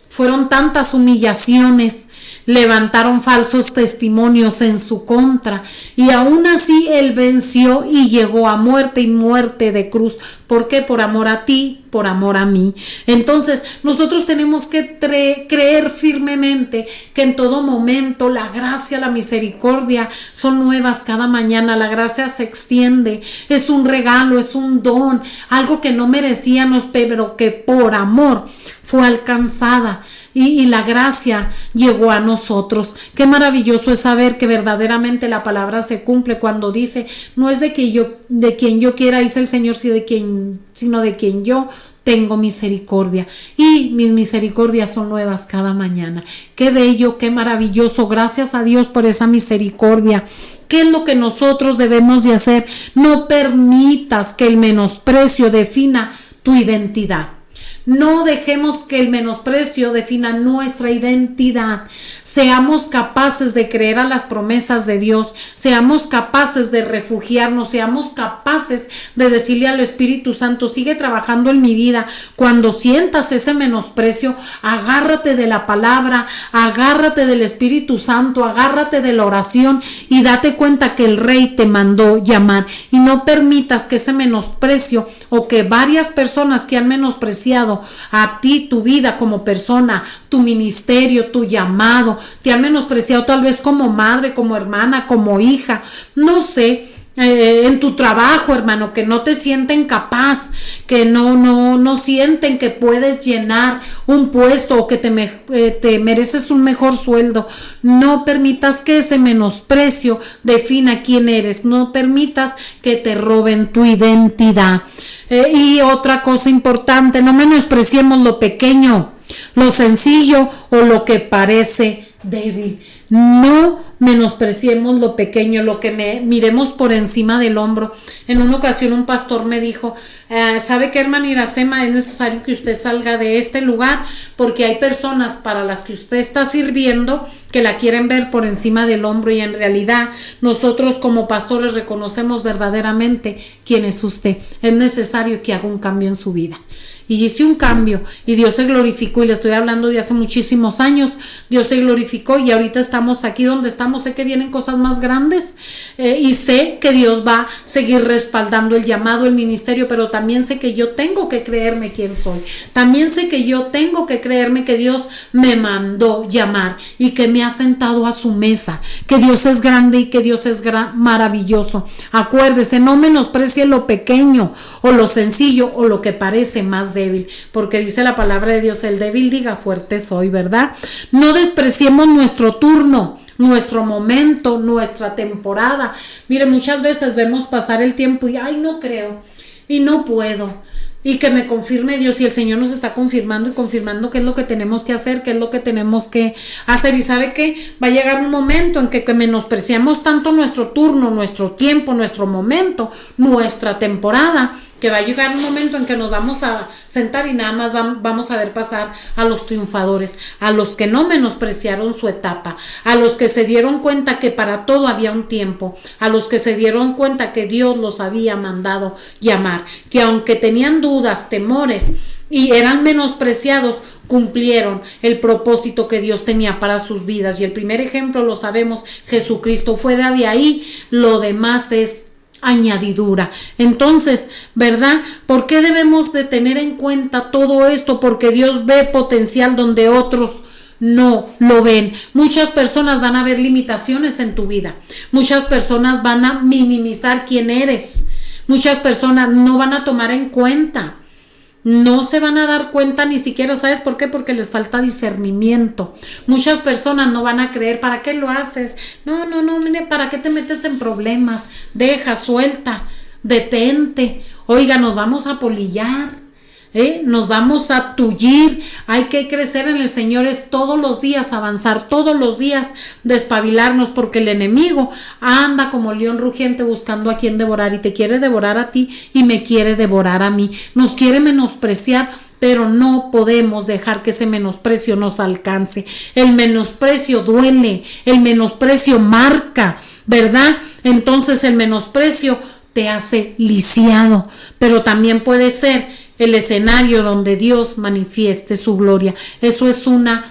Fueron tantas humillaciones, levantaron falsos testimonios en su contra, y aún así él venció y llegó a muerte, y muerte de cruz. ¿Por qué? Por amor a ti, por amor a mí. Entonces nosotros tenemos que creer firmemente que en todo momento la gracia, la misericordia son nuevas cada mañana. La gracia se extiende, es un regalo, es un don, algo que no merecíamos, pero que por amor fue alcanzada, y la gracia llegó a nosotros. Qué maravilloso es saber que verdaderamente la palabra se cumple cuando dice: no es de quien yo quiera, dice el Señor, sino de quien yo tengo misericordia, y mis misericordias son nuevas cada mañana. Qué bello, qué maravilloso. Gracias a Dios por esa misericordia. ¿Qué es lo que nosotros debemos de hacer? No permitas que el menosprecio defina tu identidad. No dejemos que el menosprecio defina nuestra identidad. Seamos capaces de creer a las promesas de Dios. Seamos capaces de refugiarnos. Seamos capaces de decirle al Espíritu Santo: sigue trabajando en mi vida. Cuando sientas ese menosprecio, agárrate de la palabra, agárrate del Espíritu Santo, agárrate de la oración, y date cuenta que el Rey te mandó llamar. Y no permitas que ese menosprecio, o que varias personas que han menospreciado a ti, tu vida como persona, tu ministerio, tu llamado, te han menospreciado tal vez como madre, como hermana, como hija, no sé, en tu trabajo, hermano, que no te sienten capaz, que no sienten que puedes llenar un puesto, o que te mereces un mejor sueldo. No permitas que ese menosprecio defina quién eres. No permitas que te roben tu identidad. Y otra cosa importante: no menospreciemos lo pequeño, lo sencillo o lo que parece débil. No menospreciemos lo pequeño, lo que miremos por encima del hombro. En una ocasión un pastor me dijo: ¿sabe qué, hermana Iracema? Es necesario que usted salga de este lugar, porque hay personas para las que usted está sirviendo que la quieren ver por encima del hombro, y en realidad nosotros como pastores reconocemos verdaderamente quién es usted. Es necesario que haga un cambio en su vida. Y hice un cambio, y Dios se glorificó, y le estoy hablando de hace muchísimos años. Dios se glorificó, y ahorita estamos aquí donde estamos. Sé que vienen cosas más grandes, y sé que Dios va a seguir respaldando el llamado, el ministerio, pero también sé que yo tengo que creerme quién soy. También sé que yo tengo que creerme que Dios me mandó llamar, y que me ha sentado a su mesa, que Dios es grande y que Dios es maravilloso. Acuérdese, no menosprecie lo pequeño o lo sencillo o lo que parece más débil, porque dice la palabra de Dios, el débil diga fuerte soy, ¿verdad? No despreciemos nuestro turno, nuestro momento, nuestra temporada. Mire, muchas veces vemos pasar el tiempo y ay, no creo y no puedo. Y que me confirme Dios, y el Señor nos está confirmando y confirmando qué es lo que tenemos que hacer, qué es lo que tenemos que hacer. Y sabe que va a llegar un momento en que menospreciamos tanto nuestro turno, nuestro tiempo, nuestro momento, nuestra temporada, que va a llegar un momento en que nos vamos a sentar y nada más vamos a ver pasar a los triunfadores, a los que no menospreciaron su etapa, a los que se dieron cuenta que para todo había un tiempo, a los que se dieron cuenta que Dios los había mandado llamar, que aunque tenían dudas, temores y eran menospreciados, cumplieron el propósito que Dios tenía para sus vidas. Y el primer ejemplo lo sabemos, Jesucristo. Fue de ahí, lo demás es añadidura. Entonces, ¿verdad? ¿Por qué debemos de tener en cuenta todo esto? Porque Dios ve potencial donde otros no lo ven. Muchas personas van a ver limitaciones en tu vida. Muchas personas van a minimizar quién eres. Muchas personas no van a tomar en cuenta. No se van a dar cuenta ni siquiera, ¿sabes por qué? Porque les falta discernimiento. Muchas personas no van a creer, ¿para qué lo haces? No, mire, ¿para qué te metes en problemas? Deja, suelta, detente. Oiga, nos vamos a polillar. Nos vamos a tullir. Hay que crecer en el Señor, es todos los días avanzar, todos los días despabilarnos, porque el enemigo anda como león rugiente buscando a quien devorar, y te quiere devorar a ti y me quiere devorar a mí. Nos quiere menospreciar, pero no podemos dejar que ese menosprecio nos alcance. El menosprecio duele, el menosprecio marca, ¿verdad? Entonces el menosprecio te hace lisiado, pero también puede ser el escenario donde Dios manifieste su gloria. Eso es una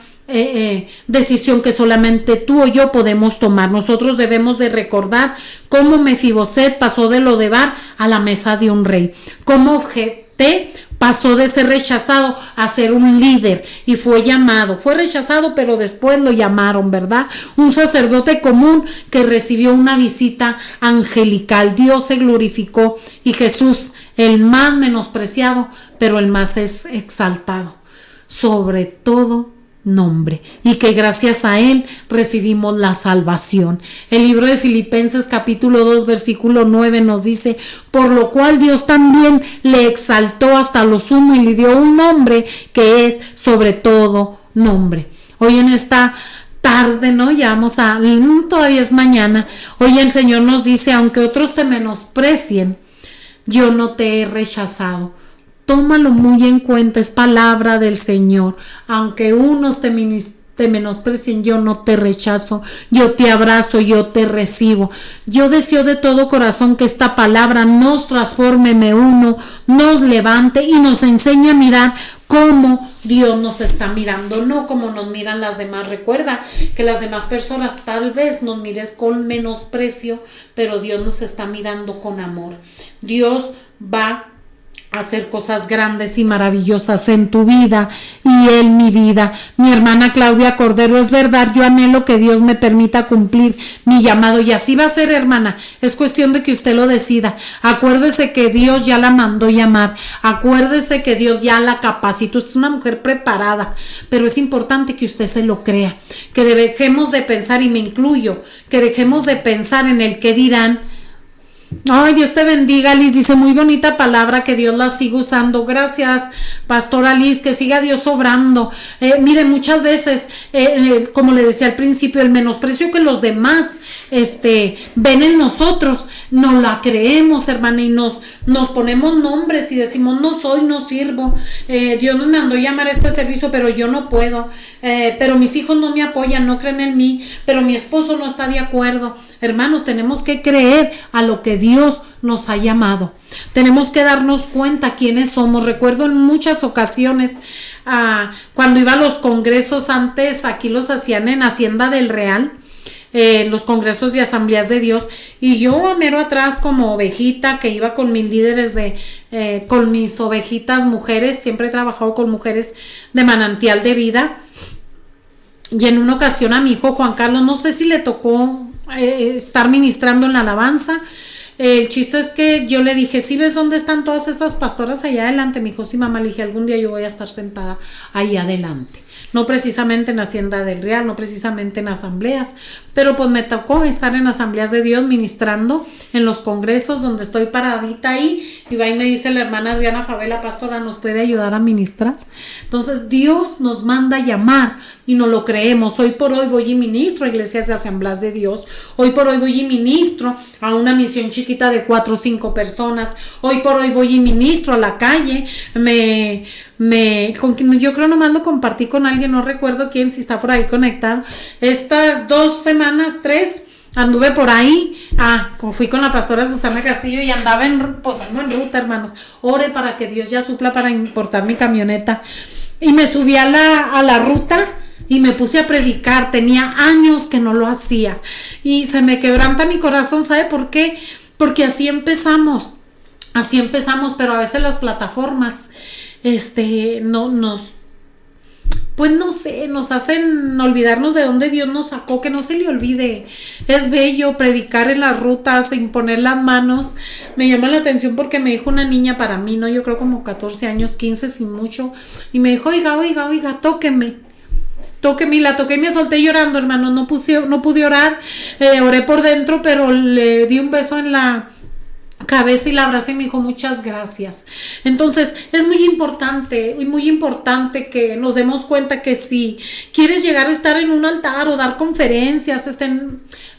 decisión que solamente tú o yo podemos tomar. Nosotros debemos de recordar cómo Mefiboset pasó de Lodebar a la mesa de un rey, cómo Jefté pasó de ser rechazado a ser un líder y fue llamado. Fue rechazado, pero después lo llamaron, ¿verdad? Un sacerdote común que recibió una visita angelical. Dios se glorificó y Jesús, el más menospreciado, pero el más es exaltado sobre todo nombre, y que gracias a él recibimos la salvación. El libro de Filipenses capítulo 2 versículo 9 nos dice: por lo cual Dios también le exaltó hasta lo sumo y le dio un nombre que es sobre todo nombre. Hoy en esta tarde, ¿no? Ya vamos a, todavía es mañana. Hoy el Señor nos dice: aunque otros te menosprecien, yo no te he rechazado. Tómalo muy en cuenta, es palabra del Señor. Aunque unos te menosprecien, yo no te rechazo, yo te abrazo, yo te recibo. Yo deseo de todo corazón que esta palabra nos transforme, me uno, nos levante y nos enseñe a mirar cómo Dios nos está mirando, no como nos miran las demás. Recuerda que las demás personas tal vez nos miren con menosprecio, pero Dios nos está mirando con amor. Dios va hacer cosas grandes y maravillosas en tu vida y en mi vida. Mi hermana Claudia Cordero, es verdad, yo anhelo que Dios me permita cumplir mi llamado, y así va a ser, hermana. Es cuestión de que usted lo decida. Acuérdese que Dios ya la mandó llamar, acuérdese que Dios ya la capacitó. Usted es una mujer preparada, pero es importante que usted se lo crea, que dejemos de pensar, y me incluyo, que dejemos de pensar en el qué dirán. Ay, Dios te bendiga, Liz, dice: muy bonita palabra, que Dios la siga usando. Gracias, pastora Liz, que siga Dios obrando. Mire, muchas veces, como le decía al principio, el menosprecio que los demás ven en nosotros, no la creemos, hermana, y nos ponemos nombres y decimos: no soy, no sirvo, Dios me mandó llamar a este servicio, pero yo no puedo, pero mis hijos no me apoyan, no creen en mí, pero mi esposo no está de acuerdo. Hermanos, tenemos que creer a lo que Dios nos ha llamado. Tenemos que darnos cuenta quiénes somos. Recuerdo en muchas ocasiones, cuando iba a los congresos antes, aquí los hacían en Hacienda del Real, los congresos y asambleas de Dios, y yo a mero atrás como ovejita, que iba con mis líderes con mis ovejitas mujeres. Siempre he trabajado con mujeres de Manantial de Vida, y en una ocasión a mi hijo Juan Carlos, no sé si le tocó estar ministrando en la alabanza, El chiste es que yo le dije, ¿sí ves dónde están todas esas pastoras allá adelante? Me dijo, sí, mamá. Le dije, algún día yo voy a estar sentada ahí adelante. No precisamente en Hacienda del Real, no precisamente en asambleas, pero pues me tocó estar en asambleas de Dios ministrando en los congresos donde estoy paradita ahí, y va y me dice la hermana Adriana Favela, pastora, ¿nos puede ayudar a ministrar? Entonces Dios nos manda a llamar y no lo creemos. Hoy por hoy voy y ministro a iglesias de asambleas de Dios, hoy por hoy voy y ministro a una misión chiquita de 4 o 5 personas, hoy por hoy voy y ministro a la calle, con quien yo creo nomás lo compartí con alguien, no recuerdo quién, si está por ahí conectado. Estas 2 semanas, 3, anduve por ahí, fui con la pastora Susana Castillo y andaba posando en ruta, hermanos. Ore para que Dios ya supla para importar mi camioneta. Y me subí a la ruta y me puse a predicar. Tenía años que no lo hacía y se me quebranta mi corazón. ¿Sabe por qué? Porque así empezamos, pero a veces las plataformas nos hacen olvidarnos de dónde Dios nos sacó. Que no se le olvide. Es bello predicar en las rutas, imponer las manos. Me llama la atención porque me dijo una niña, para mí, no, yo creo como 14 años, 15 sin mucho, y me dijo, oiga, tóqueme, y la toqué y me solté llorando, hermano. No pude orar, oré por dentro, pero le di un beso en la cabeza y la abracé y me dijo, muchas gracias. Entonces es muy importante que nos demos cuenta que si quieres llegar a estar en un altar o dar conferencias,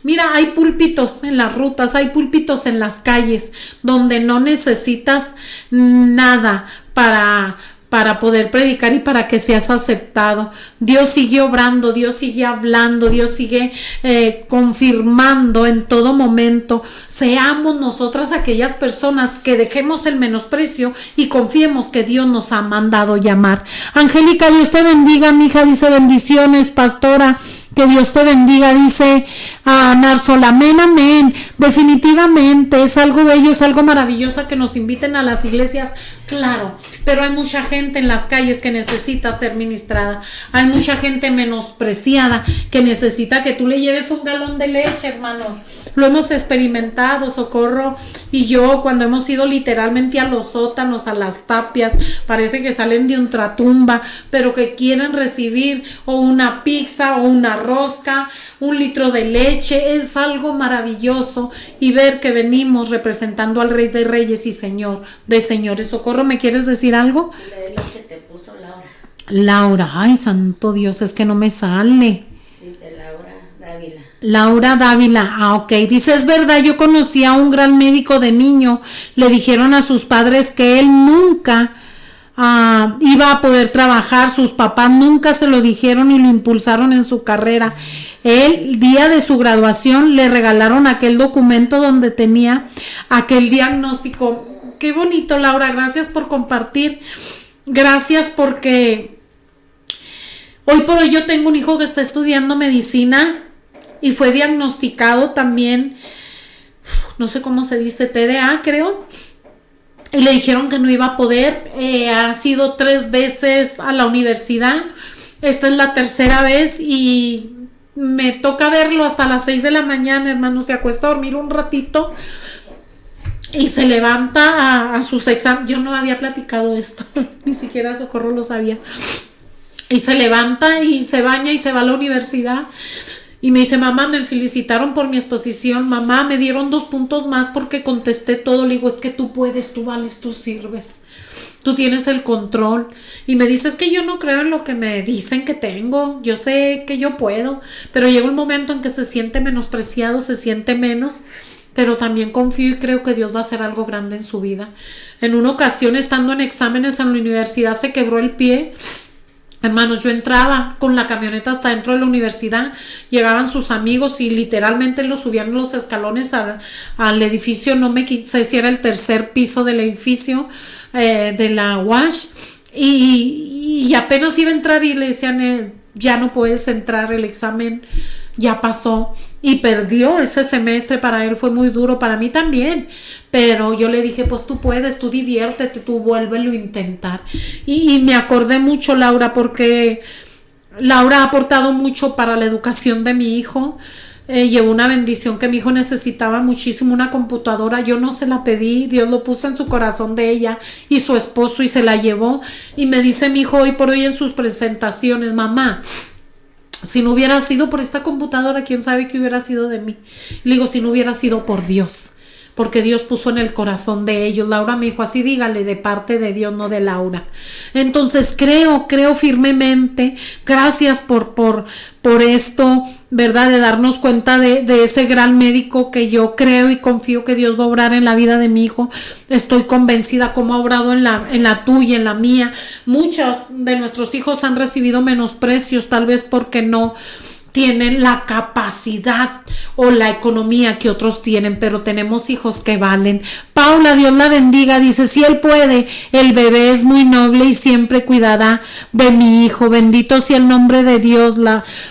mira, hay púlpitos en las rutas, hay púlpitos en las calles donde no necesitas nada para poder predicar y para que seas aceptado. Dios sigue obrando, Dios sigue hablando, Dios sigue confirmando en todo momento. Seamos nosotras aquellas personas que dejemos el menosprecio y confiemos que Dios nos ha mandado llamar. Angélica, Dios te bendiga, mi hija, dice bendiciones, pastora. Que Dios te bendiga, dice a Narsola, amén. Definitivamente es algo bello, es algo maravilloso que nos inviten a las iglesias, claro, pero hay mucha gente en las calles que necesita ser ministrada, hay mucha gente menospreciada que necesita que tú le lleves un galón de leche, hermanos. Lo hemos experimentado, Socorro y yo, cuando hemos ido literalmente a los sótanos, a las tapias, parece que salen de ultratumba, pero que quieren recibir o una pizza o una rosca, 1 litro de leche. Es algo maravilloso, y ver que venimos representando al Rey de Reyes y Señor de Señores. Socorro, ¿me quieres decir algo? Lo que te puso Laura, ay, santo Dios, es que no me sale. Dice Laura Dávila, ok, dice, es verdad, yo conocí a un gran médico de niño, le dijeron a sus padres que él nunca iba a poder trabajar, sus papás nunca se lo dijeron y lo impulsaron en su carrera. El día de su graduación le regalaron aquel documento donde tenía aquel diagnóstico. Qué bonito, Laura, gracias por compartir, gracias, porque hoy por hoy yo tengo un hijo que está estudiando medicina y fue diagnosticado también, no sé cómo se dice, TDA, creo. Y le dijeron que no iba a poder. Ha sido 3 veces a la universidad. Esta es la 3ª vez y me toca verlo hasta las 6 de la mañana, hermano. Se acuesta a dormir un ratito y se levanta a sus exámenes. Yo no había platicado esto, ni siquiera Socorro lo sabía. Y se levanta y se baña y se va a la universidad. Y me dice, mamá, me felicitaron por mi exposición, mamá, me dieron 2 puntos más porque contesté todo. Le digo, es que tú puedes, tú vales, tú sirves, tú tienes el control. Y me dice, es que yo no creo en lo que me dicen que tengo, yo sé que yo puedo, pero llega un momento en que se siente menospreciado, se siente menos, pero también confío y creo que Dios va a hacer algo grande en su vida. En una ocasión, estando en exámenes en la universidad, se quebró el pie. Hermanos, yo entraba con la camioneta hasta dentro de la universidad, llegaban sus amigos y literalmente los subían los escalones al edificio, no me sé si era el 3er piso del edificio de la UASH, y apenas iba a entrar y le decían, ya no puedes entrar, el examen ya pasó, y perdió ese semestre. Para él fue muy duro, para mí también, pero yo le dije, pues tú puedes, tú diviértete, tú vuélvelo a intentar. Y me acordé mucho, Laura, porque Laura ha aportado mucho para la educación de mi hijo. llevó una bendición que mi hijo necesitaba muchísimo, una computadora. Yo no se la pedí, Dios lo puso en su corazón de ella y su esposo y se la llevó. Y me dice mi hijo hoy por hoy en sus presentaciones: mamá, si no hubiera sido por esta computadora, quién sabe qué hubiera sido de mí. Le digo, si no hubiera sido por Dios, porque Dios puso en el corazón de ellos. Laura me dijo, así dígale, de parte de Dios, no de Laura. Entonces creo firmemente. Gracias por esto, ¿verdad? De darnos cuenta de ese gran médico que yo creo y confío que Dios va a obrar en la vida de mi hijo. Estoy convencida como ha obrado en la tuya, en la mía. Muchos de nuestros hijos han recibido menosprecios, tal vez porque no tienen la capacidad o la economía que otros tienen, pero tenemos hijos que valen. Paula, Dios la bendiga, dice, si él puede, el bebé es muy noble y siempre cuidará de mi hijo. Bendito sea el nombre de Dios.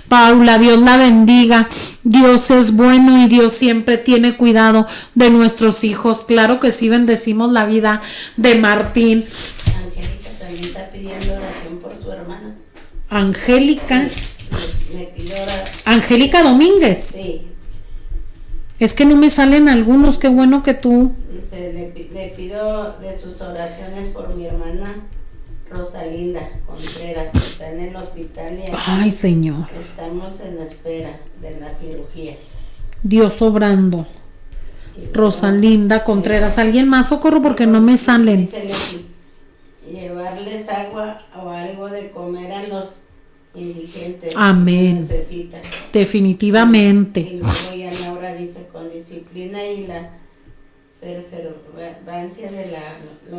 Paula, Dios la bendiga. Dios es bueno y Dios siempre tiene cuidado de nuestros hijos. Claro que sí, bendecimos la vida de Martín. Angélica también está pidiendo oración por su hermana. Angélica. Me pidió oración. Angélica Domínguez. Sí. Es que no me salen algunos, qué bueno que tú. Dice, le pido de sus oraciones por mi hermana Rosalinda Contreras, que está en el hospital y Ay, Señor. estamos en espera de la cirugía. Dios obrando. Rosalinda Contreras. ¿Alguien más, socorro? Porque no me salen. Dice Leti, llevarles agua o algo de comer a los indigentes. Amén. Que necesitan. Definitivamente. Y luego ya Laura dice, con disciplina y la perseverancia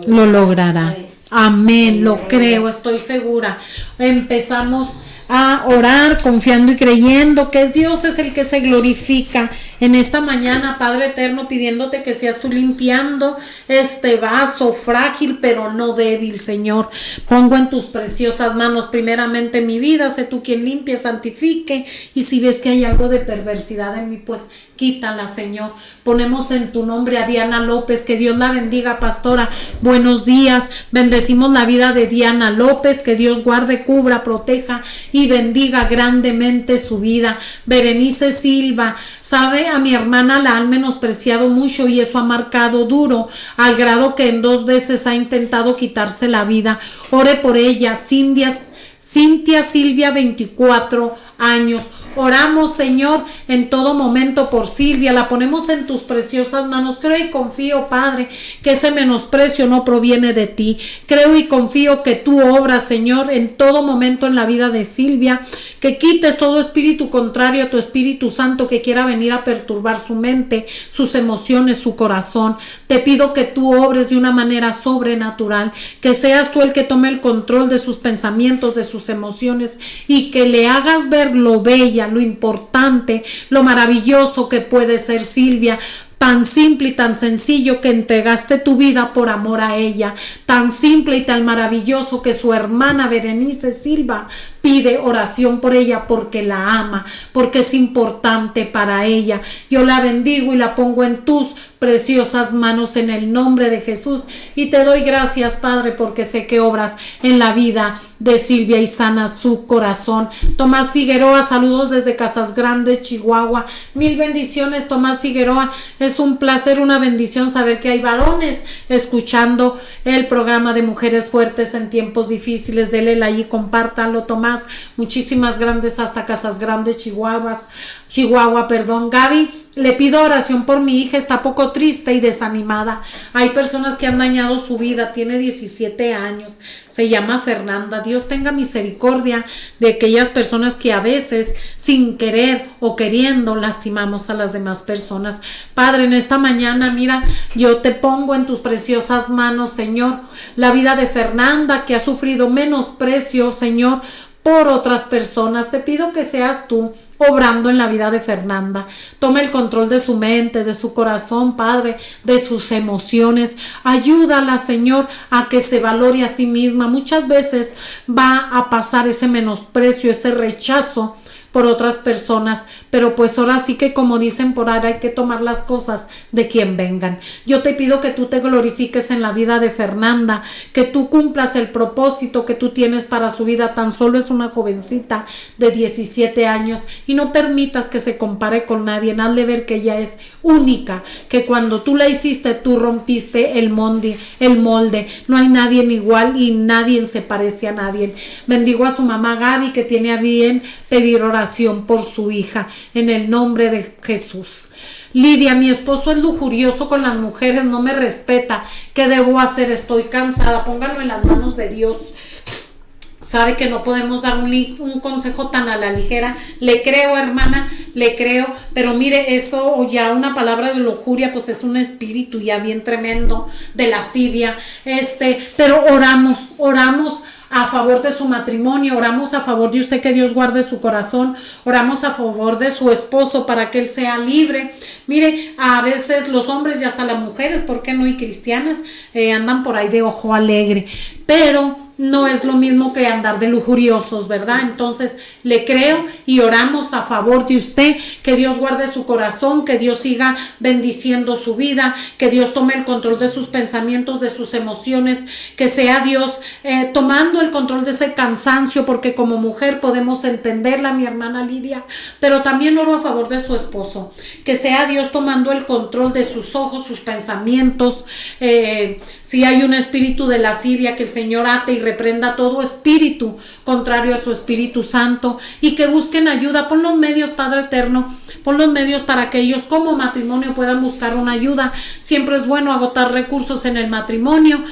Lo logrará. Sí. Amén, lo creo, estoy segura. Empezamos a orar confiando y creyendo que Dios es el que se glorifica en esta mañana, Padre eterno, pidiéndote que seas tú limpiando este vaso frágil pero no débil, Señor. Pongo en tus preciosas manos primeramente mi vida, sé tú quien limpie, santifique, y si ves que hay algo de perversidad en mí, pues quítala, Señor. Ponemos en tu nombre a Diana López, que Dios la bendiga, pastora. Buenos días, bendecimos la vida de Diana López, que Dios guarde, cubra, proteja y bendiga grandemente su vida. Berenice Silva, sabe, a mi hermana la han menospreciado mucho y eso ha marcado duro, al grado que en 2 veces ha intentado quitarse la vida. Ore por ella. Cintia Silvia, 24 años. Oramos, Señor, en todo momento por Silvia, la ponemos en tus preciosas manos. Creo y confío, Padre, que ese menosprecio no proviene de ti. Creo y confío que tú obras, Señor, en todo momento en la vida de Silvia, que quites todo espíritu contrario a tu Espíritu Santo que quiera venir a perturbar su mente, sus emociones, su corazón. Te pido que tú obres de una manera sobrenatural, que seas tú el que tome el control de sus pensamientos, de sus emociones, y que le hagas ver lo bella, lo importante, lo maravilloso que puede ser Silvia. Tan simple y tan sencillo que entregaste tu vida por amor a ella. Tan simple y tan maravilloso que su hermana Berenice Silva pide oración por ella porque la ama, porque es importante para ella. Yo la bendigo y la pongo en tus preciosas manos en el nombre de Jesús, y te doy gracias, Padre, porque sé que obras en la vida de Silvia y sanas su corazón. Tomás Figueroa, saludos desde Casas Grandes, Chihuahua. Mil bendiciones, Tomás Figueroa. Es un placer, una bendición saber que hay varones escuchando el programa de Mujeres Fuertes en Tiempos Difíciles. Dele ahí, compártalo, Tomás. Muchísimas grandes hasta Casas Grandes, Chihuahua. Gaby, le pido oración por mi hija, está poco triste y desanimada. Hay personas que han dañado su vida, tiene 17 años, se llama Fernanda. Dios tenga misericordia de aquellas personas que a veces sin querer o queriendo lastimamos a las demás personas. Padre, en esta mañana, mira, yo te pongo en tus preciosas manos, Señor, la vida de Fernanda, que ha sufrido menosprecio, Señor, por otras personas. Te pido que seas tú obrando en la vida de Fernanda. Toma el control de su mente, de su corazón, Padre, de sus emociones. Ayúdala, Señor, a que se valore a sí misma. Muchas veces va a pasar ese menosprecio, ese rechazo por otras personas, pero pues ahora sí que como dicen por ahí, hay que tomar las cosas de quien vengan. Yo te pido que tú te glorifiques en la vida de Fernanda, que tú cumplas el propósito que tú tienes para su vida. Tan solo es una jovencita de 17 años y no permitas que se compare con nadie. Hazle ver que ella es única, que cuando tú la hiciste, tú rompiste el molde. No hay nadie igual y nadie se parece a nadie. Bendigo a su mamá Gaby, que tiene a bien pedir oración por su hija, en el nombre de Jesús. Lidia, mi esposo es lujurioso con las mujeres, no me respeta. ¿Qué debo hacer? Estoy cansada. Póngalo en las manos de Dios. Sabe que no podemos dar un consejo tan a la ligera. Le creo, hermana, le creo, pero mire, eso ya una palabra de lujuria, pues es un espíritu ya bien tremendo de lascivia. Pero oramos a favor de su matrimonio, oramos a favor de usted, que Dios guarde su corazón, oramos a favor de su esposo para que él sea libre. Mire, a veces los hombres y hasta las mujeres, ¿por qué no? Y cristianas, andan por ahí de ojo alegre, pero no es lo mismo que andar de lujuriosos, ¿verdad? Entonces le creo y oramos a favor de usted, que Dios guarde su corazón, que Dios siga bendiciendo su vida, que Dios tome el control de sus pensamientos, de sus emociones, que sea Dios tomando el control de ese cansancio, porque como mujer podemos entenderla, mi hermana Lidia, pero también oro a favor de su esposo, que sea Dios tomando el control de sus ojos, sus pensamientos. Si hay un espíritu de lascivia, que el Señor ate y reprenda todo espíritu contrario a su Espíritu Santo, y que busquen ayuda. Pon los medios, Padre eterno, pon los medios para que ellos como matrimonio puedan buscar una ayuda. Siempre es bueno agotar recursos en el matrimonio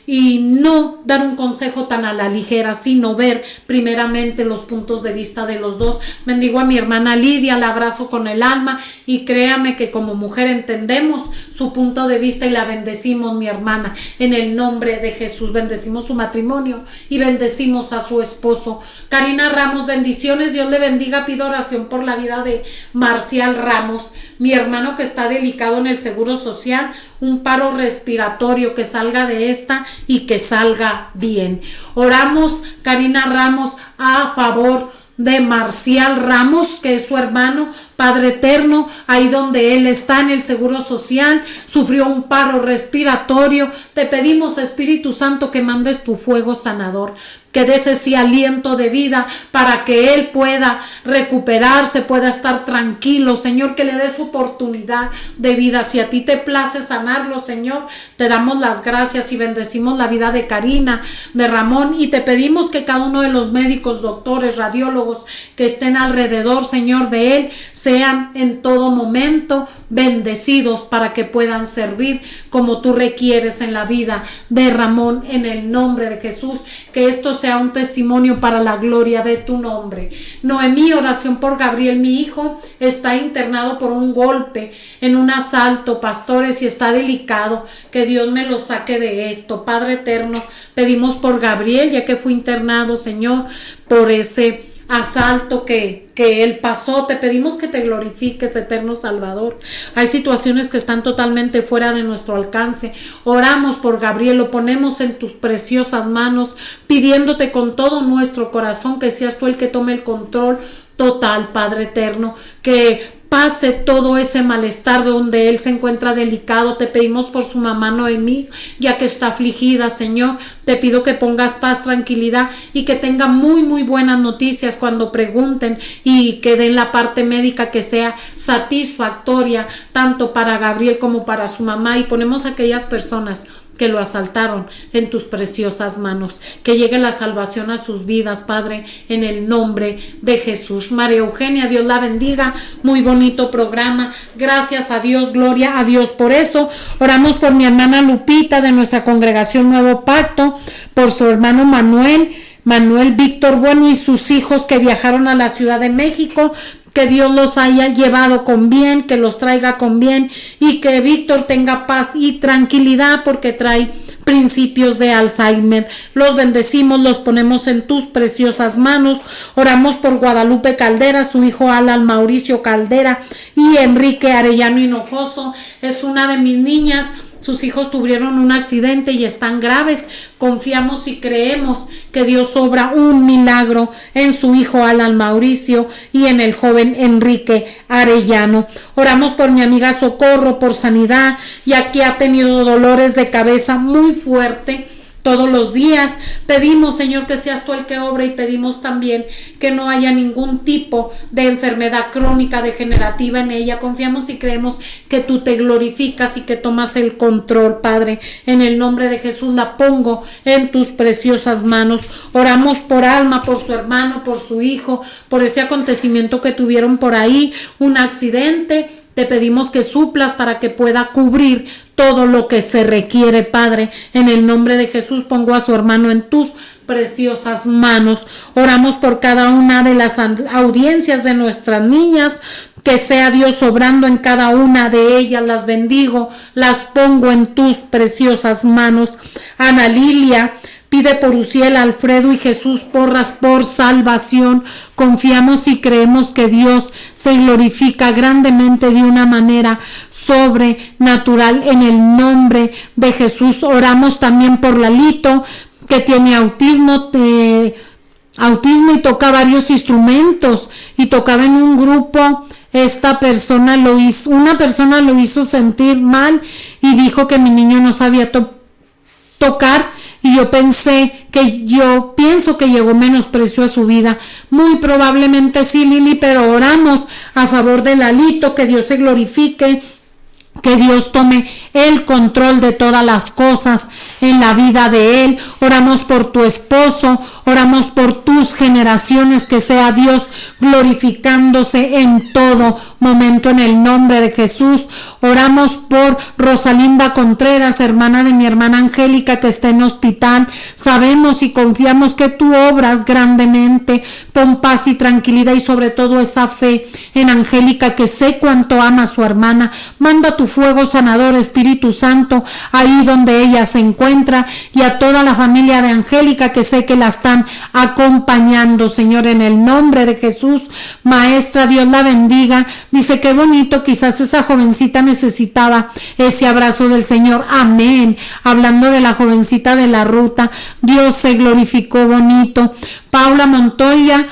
y no dar un consejo tan a la ligera, sino ver primeramente los puntos de vista de los dos. Bendigo a mi hermana Lidia, la abrazo con el alma y créame que como mujer entendemos su punto de vista y la bendecimos, mi hermana, en el nombre de Jesús. Bendecimos su matrimonio y bendecimos a su esposo. Karina Ramos, bendiciones, Dios le bendiga. Pido oración por la vida de Marcial Ramos, mi hermano que está delicado en el Seguro Social, un paro respiratorio, que salga de esta y que salga bien. Oramos, Karina Ramos, a favor de Marcial Ramos, que es su hermano. Padre eterno, ahí donde él está en el Seguro Social, sufrió un paro respiratorio. Te pedimos, Espíritu Santo, que mandes tu fuego sanador, que des ese aliento de vida para que él pueda recuperarse, pueda estar tranquilo, Señor, que le des oportunidad de vida. Si a ti te place sanarlo, Señor, te damos las gracias y bendecimos la vida de Karina, de Ramón, y te pedimos que cada uno de los médicos, doctores, radiólogos que estén alrededor, Señor, de él, sean en todo momento bendecidos para que puedan servir como tú requieres en la vida de Ramón, en el nombre de Jesús. Que esto sea un testimonio para la gloria de tu nombre. Noemí, oración por Gabriel, mi hijo está internado por un golpe en un asalto, pastores, y está delicado, que Dios me lo saque de esto. Padre eterno, pedimos por Gabriel, ya que fue internado, Señor, por ese asalto que él pasó. Te pedimos que te glorifiques, eterno Salvador. Hay situaciones que están totalmente fuera de nuestro alcance. Oramos por Gabriel, lo ponemos en tus preciosas manos, pidiéndote con todo nuestro corazón que seas tú el que tome el control total, Padre eterno, que pase todo ese malestar donde él se encuentra delicado. Te pedimos por su mamá Noemí, ya que está afligida, Señor. Te pido que pongas paz, tranquilidad y que tenga muy, muy buenas noticias cuando pregunten, y que den la parte médica que sea satisfactoria tanto para Gabriel como para su mamá. Y ponemos a aquellas personas que lo asaltaron en tus preciosas manos, que llegue la salvación a sus vidas, Padre, en el nombre de Jesús. María Eugenia, Dios la bendiga, muy bonito programa, gracias a Dios, gloria a Dios por eso. Oramos por mi hermana Lupita de nuestra congregación Nuevo Pacto, por su hermano Manuel Víctor Bueno y sus hijos que viajaron a la Ciudad de México. Que Dios los haya llevado con bien, que los traiga con bien, y que Víctor tenga paz y tranquilidad porque trae principios de Alzheimer. Los bendecimos, los ponemos en tus preciosas manos. Oramos por Guadalupe Caldera, su hijo Alan Mauricio Caldera y Enrique Arellano Hinojoso. Es una de mis niñas. sus hijos tuvieron un accidente y están graves. Confiamos y creemos que Dios obra un milagro en su hijo Alan Mauricio y en el joven Enrique Arellano. Oramos por mi amiga Socorro, por sanidad, ya que ha tenido dolores de cabeza muy fuerte todos los días. Pedimos, Señor, que seas tú el que obra, y pedimos también que no haya ningún tipo de enfermedad crónica degenerativa en ella. Confiamos y creemos que tú te glorificas y que tomas el control, Padre. En el nombre de Jesús la pongo en tus preciosas manos. Oramos por Alma, por su hermano, por su hijo, por ese acontecimiento que tuvieron por ahí, un accidente. Te pedimos que suplas para que pueda cubrir todo lo que se requiere, Padre. En el nombre de Jesús pongo a su hermano en tus preciosas manos. Oramos por cada una de las audiencias de nuestras niñas, que sea Dios obrando en cada una de ellas. Las bendigo, las pongo en tus preciosas manos. Ana Lilia pide por Uciel, Alfredo y Jesús Porras por salvación. Confiamos y creemos que Dios se glorifica grandemente de una manera sobrenatural en el nombre de Jesús. Oramos también por Lalito, que tiene autismo y toca varios instrumentos y tocaba en un grupo. Una persona lo hizo sentir mal y dijo que mi niño no sabía tocar. Y yo pienso que llegó menosprecio a su vida. Muy probablemente sí, Lili, pero oramos a favor de Lalito, que Dios se glorifique, que Dios tome el control de todas las cosas en la vida de él. Oramos por tu esposo, oramos por tus generaciones, que sea Dios glorificándose en todo momento en el nombre de Jesús. Oramos por Rosalinda Contreras, hermana de mi hermana Angélica, que está en hospital. Sabemos y confiamos que tú obras grandemente. Pon paz y tranquilidad y sobre todo esa fe en Angélica, que sé cuánto ama a su hermana. Manda tu fuego sanador, Espíritu Santo, ahí donde ella se encuentra, y a toda la familia de Angélica, que sé que la están acompañando, Señor, en el nombre de Jesús. Maestra, Dios la bendiga. Dice, qué bonito, quizás esa jovencita necesitaba ese abrazo del Señor. Amén. Hablando de la jovencita de la ruta, Dios se glorificó bonito. Paula Montoya,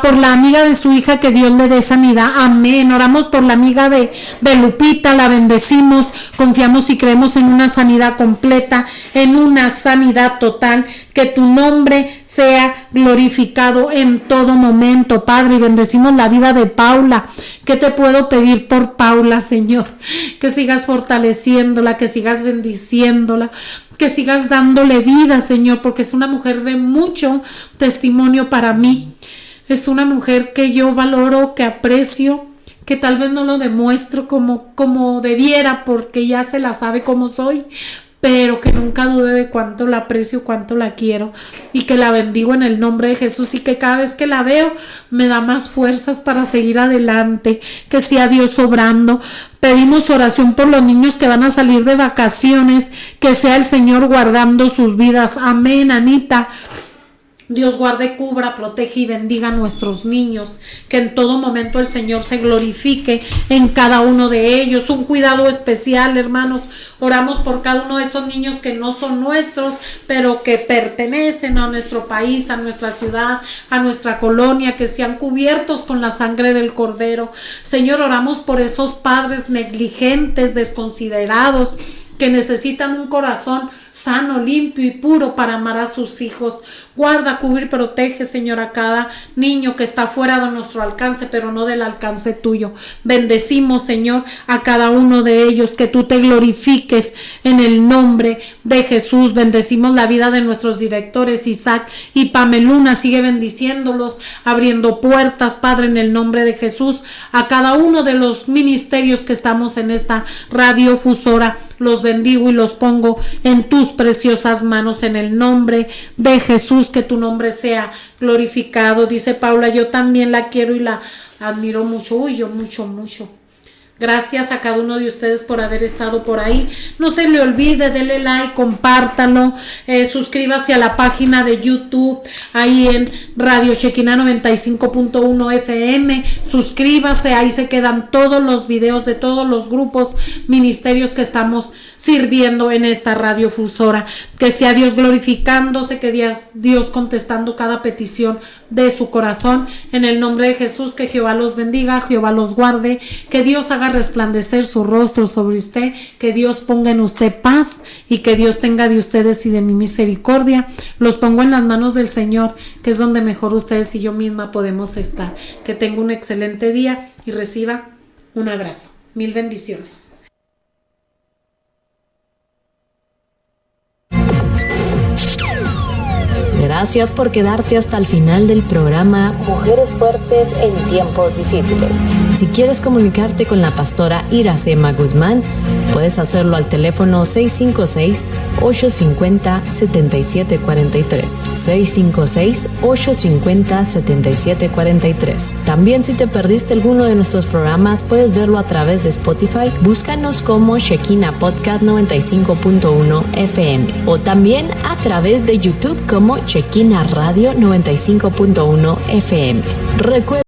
por la amiga de su hija, que Dios le dé sanidad. Amén. Oramos por la amiga de Lupita, la bendecimos, confiamos y creemos en una sanidad completa, en una sanidad total. Que tu nombre sea glorificado en todo momento, Padre, y bendecimos la vida de Paula. ¿Qué te puedo pedir por Paula, Señor? Que sigas fortaleciéndola, que sigas bendiciéndola, que sigas dándole vida, Señor, porque es una mujer de mucho testimonio para mí. Es una mujer que yo valoro, que aprecio, que tal vez no lo demuestro como debiera, porque ya se la sabe cómo soy, pero que nunca dude de cuánto la aprecio, cuánto la quiero, y que la bendigo en el nombre de Jesús, y que cada vez que la veo me da más fuerzas para seguir adelante. Que sea Dios obrando. Pedimos oración por los niños que van a salir de vacaciones, que sea el Señor guardando sus vidas. Amén, Anita. Dios guarde, cubra, protege y bendiga a nuestros niños, que en todo momento el Señor se glorifique en cada uno de ellos. Un cuidado especial, hermanos. Oramos por cada uno de esos niños que no son nuestros, pero que pertenecen a nuestro país, a nuestra ciudad, a nuestra colonia, que sean cubiertos con la sangre del Cordero. Señor, oramos por esos padres negligentes, desconsiderados, que necesitan un corazón sano, limpio y puro para amar a sus hijos. Guarda, cubre y protege, Señor, a cada niño que está fuera de nuestro alcance, pero no del alcance tuyo. Bendecimos, Señor, a cada uno de ellos, que tú te glorifiques en el nombre de Jesús. Bendecimos la vida de nuestros directores, Isaac y Pameluna. Sigue bendiciéndolos, abriendo puertas, Padre, en el nombre de Jesús. A cada uno de los ministerios que estamos en esta radiofusora, los bendigo y los pongo en tus preciosas manos en el nombre de Jesús. Que tu nombre sea glorificado. Dice Paula, yo también la quiero y la admiro mucho. Uy, yo mucho. Gracias a cada uno de ustedes por haber estado por ahí. No se le olvide, dele like, compártalo, suscríbase a la página de YouTube, ahí en Radio Shekinah 95.1 FM. Suscríbase, ahí se quedan todos los videos de todos los grupos, ministerios que estamos sirviendo en esta radiofusora. Que sea Dios glorificándose, que Dios contestando cada petición de su corazón. En el nombre de Jesús, que Jehová los bendiga, Jehová los guarde, que Dios haga resplandecer su rostro sobre usted, que Dios ponga en usted paz y que Dios tenga de ustedes y de mi misericordia. Los pongo en las manos del Señor, que es donde mejor ustedes y yo misma podemos estar. Que tenga un excelente día y reciba un abrazo. Mil bendiciones. Gracias por quedarte hasta el final del programa Mujeres Fuertes en Tiempos Difíciles. Si quieres comunicarte con la pastora Iracema Guzmán, puedes hacerlo al teléfono 656-850-7743. 656-850-7743. También, si te perdiste alguno de nuestros programas, puedes verlo a través de Spotify. Búscanos como Shekinah Podcast 95.1 FM o también a través de YouTube como Shekinah Radio 95.1 FM. Recuerda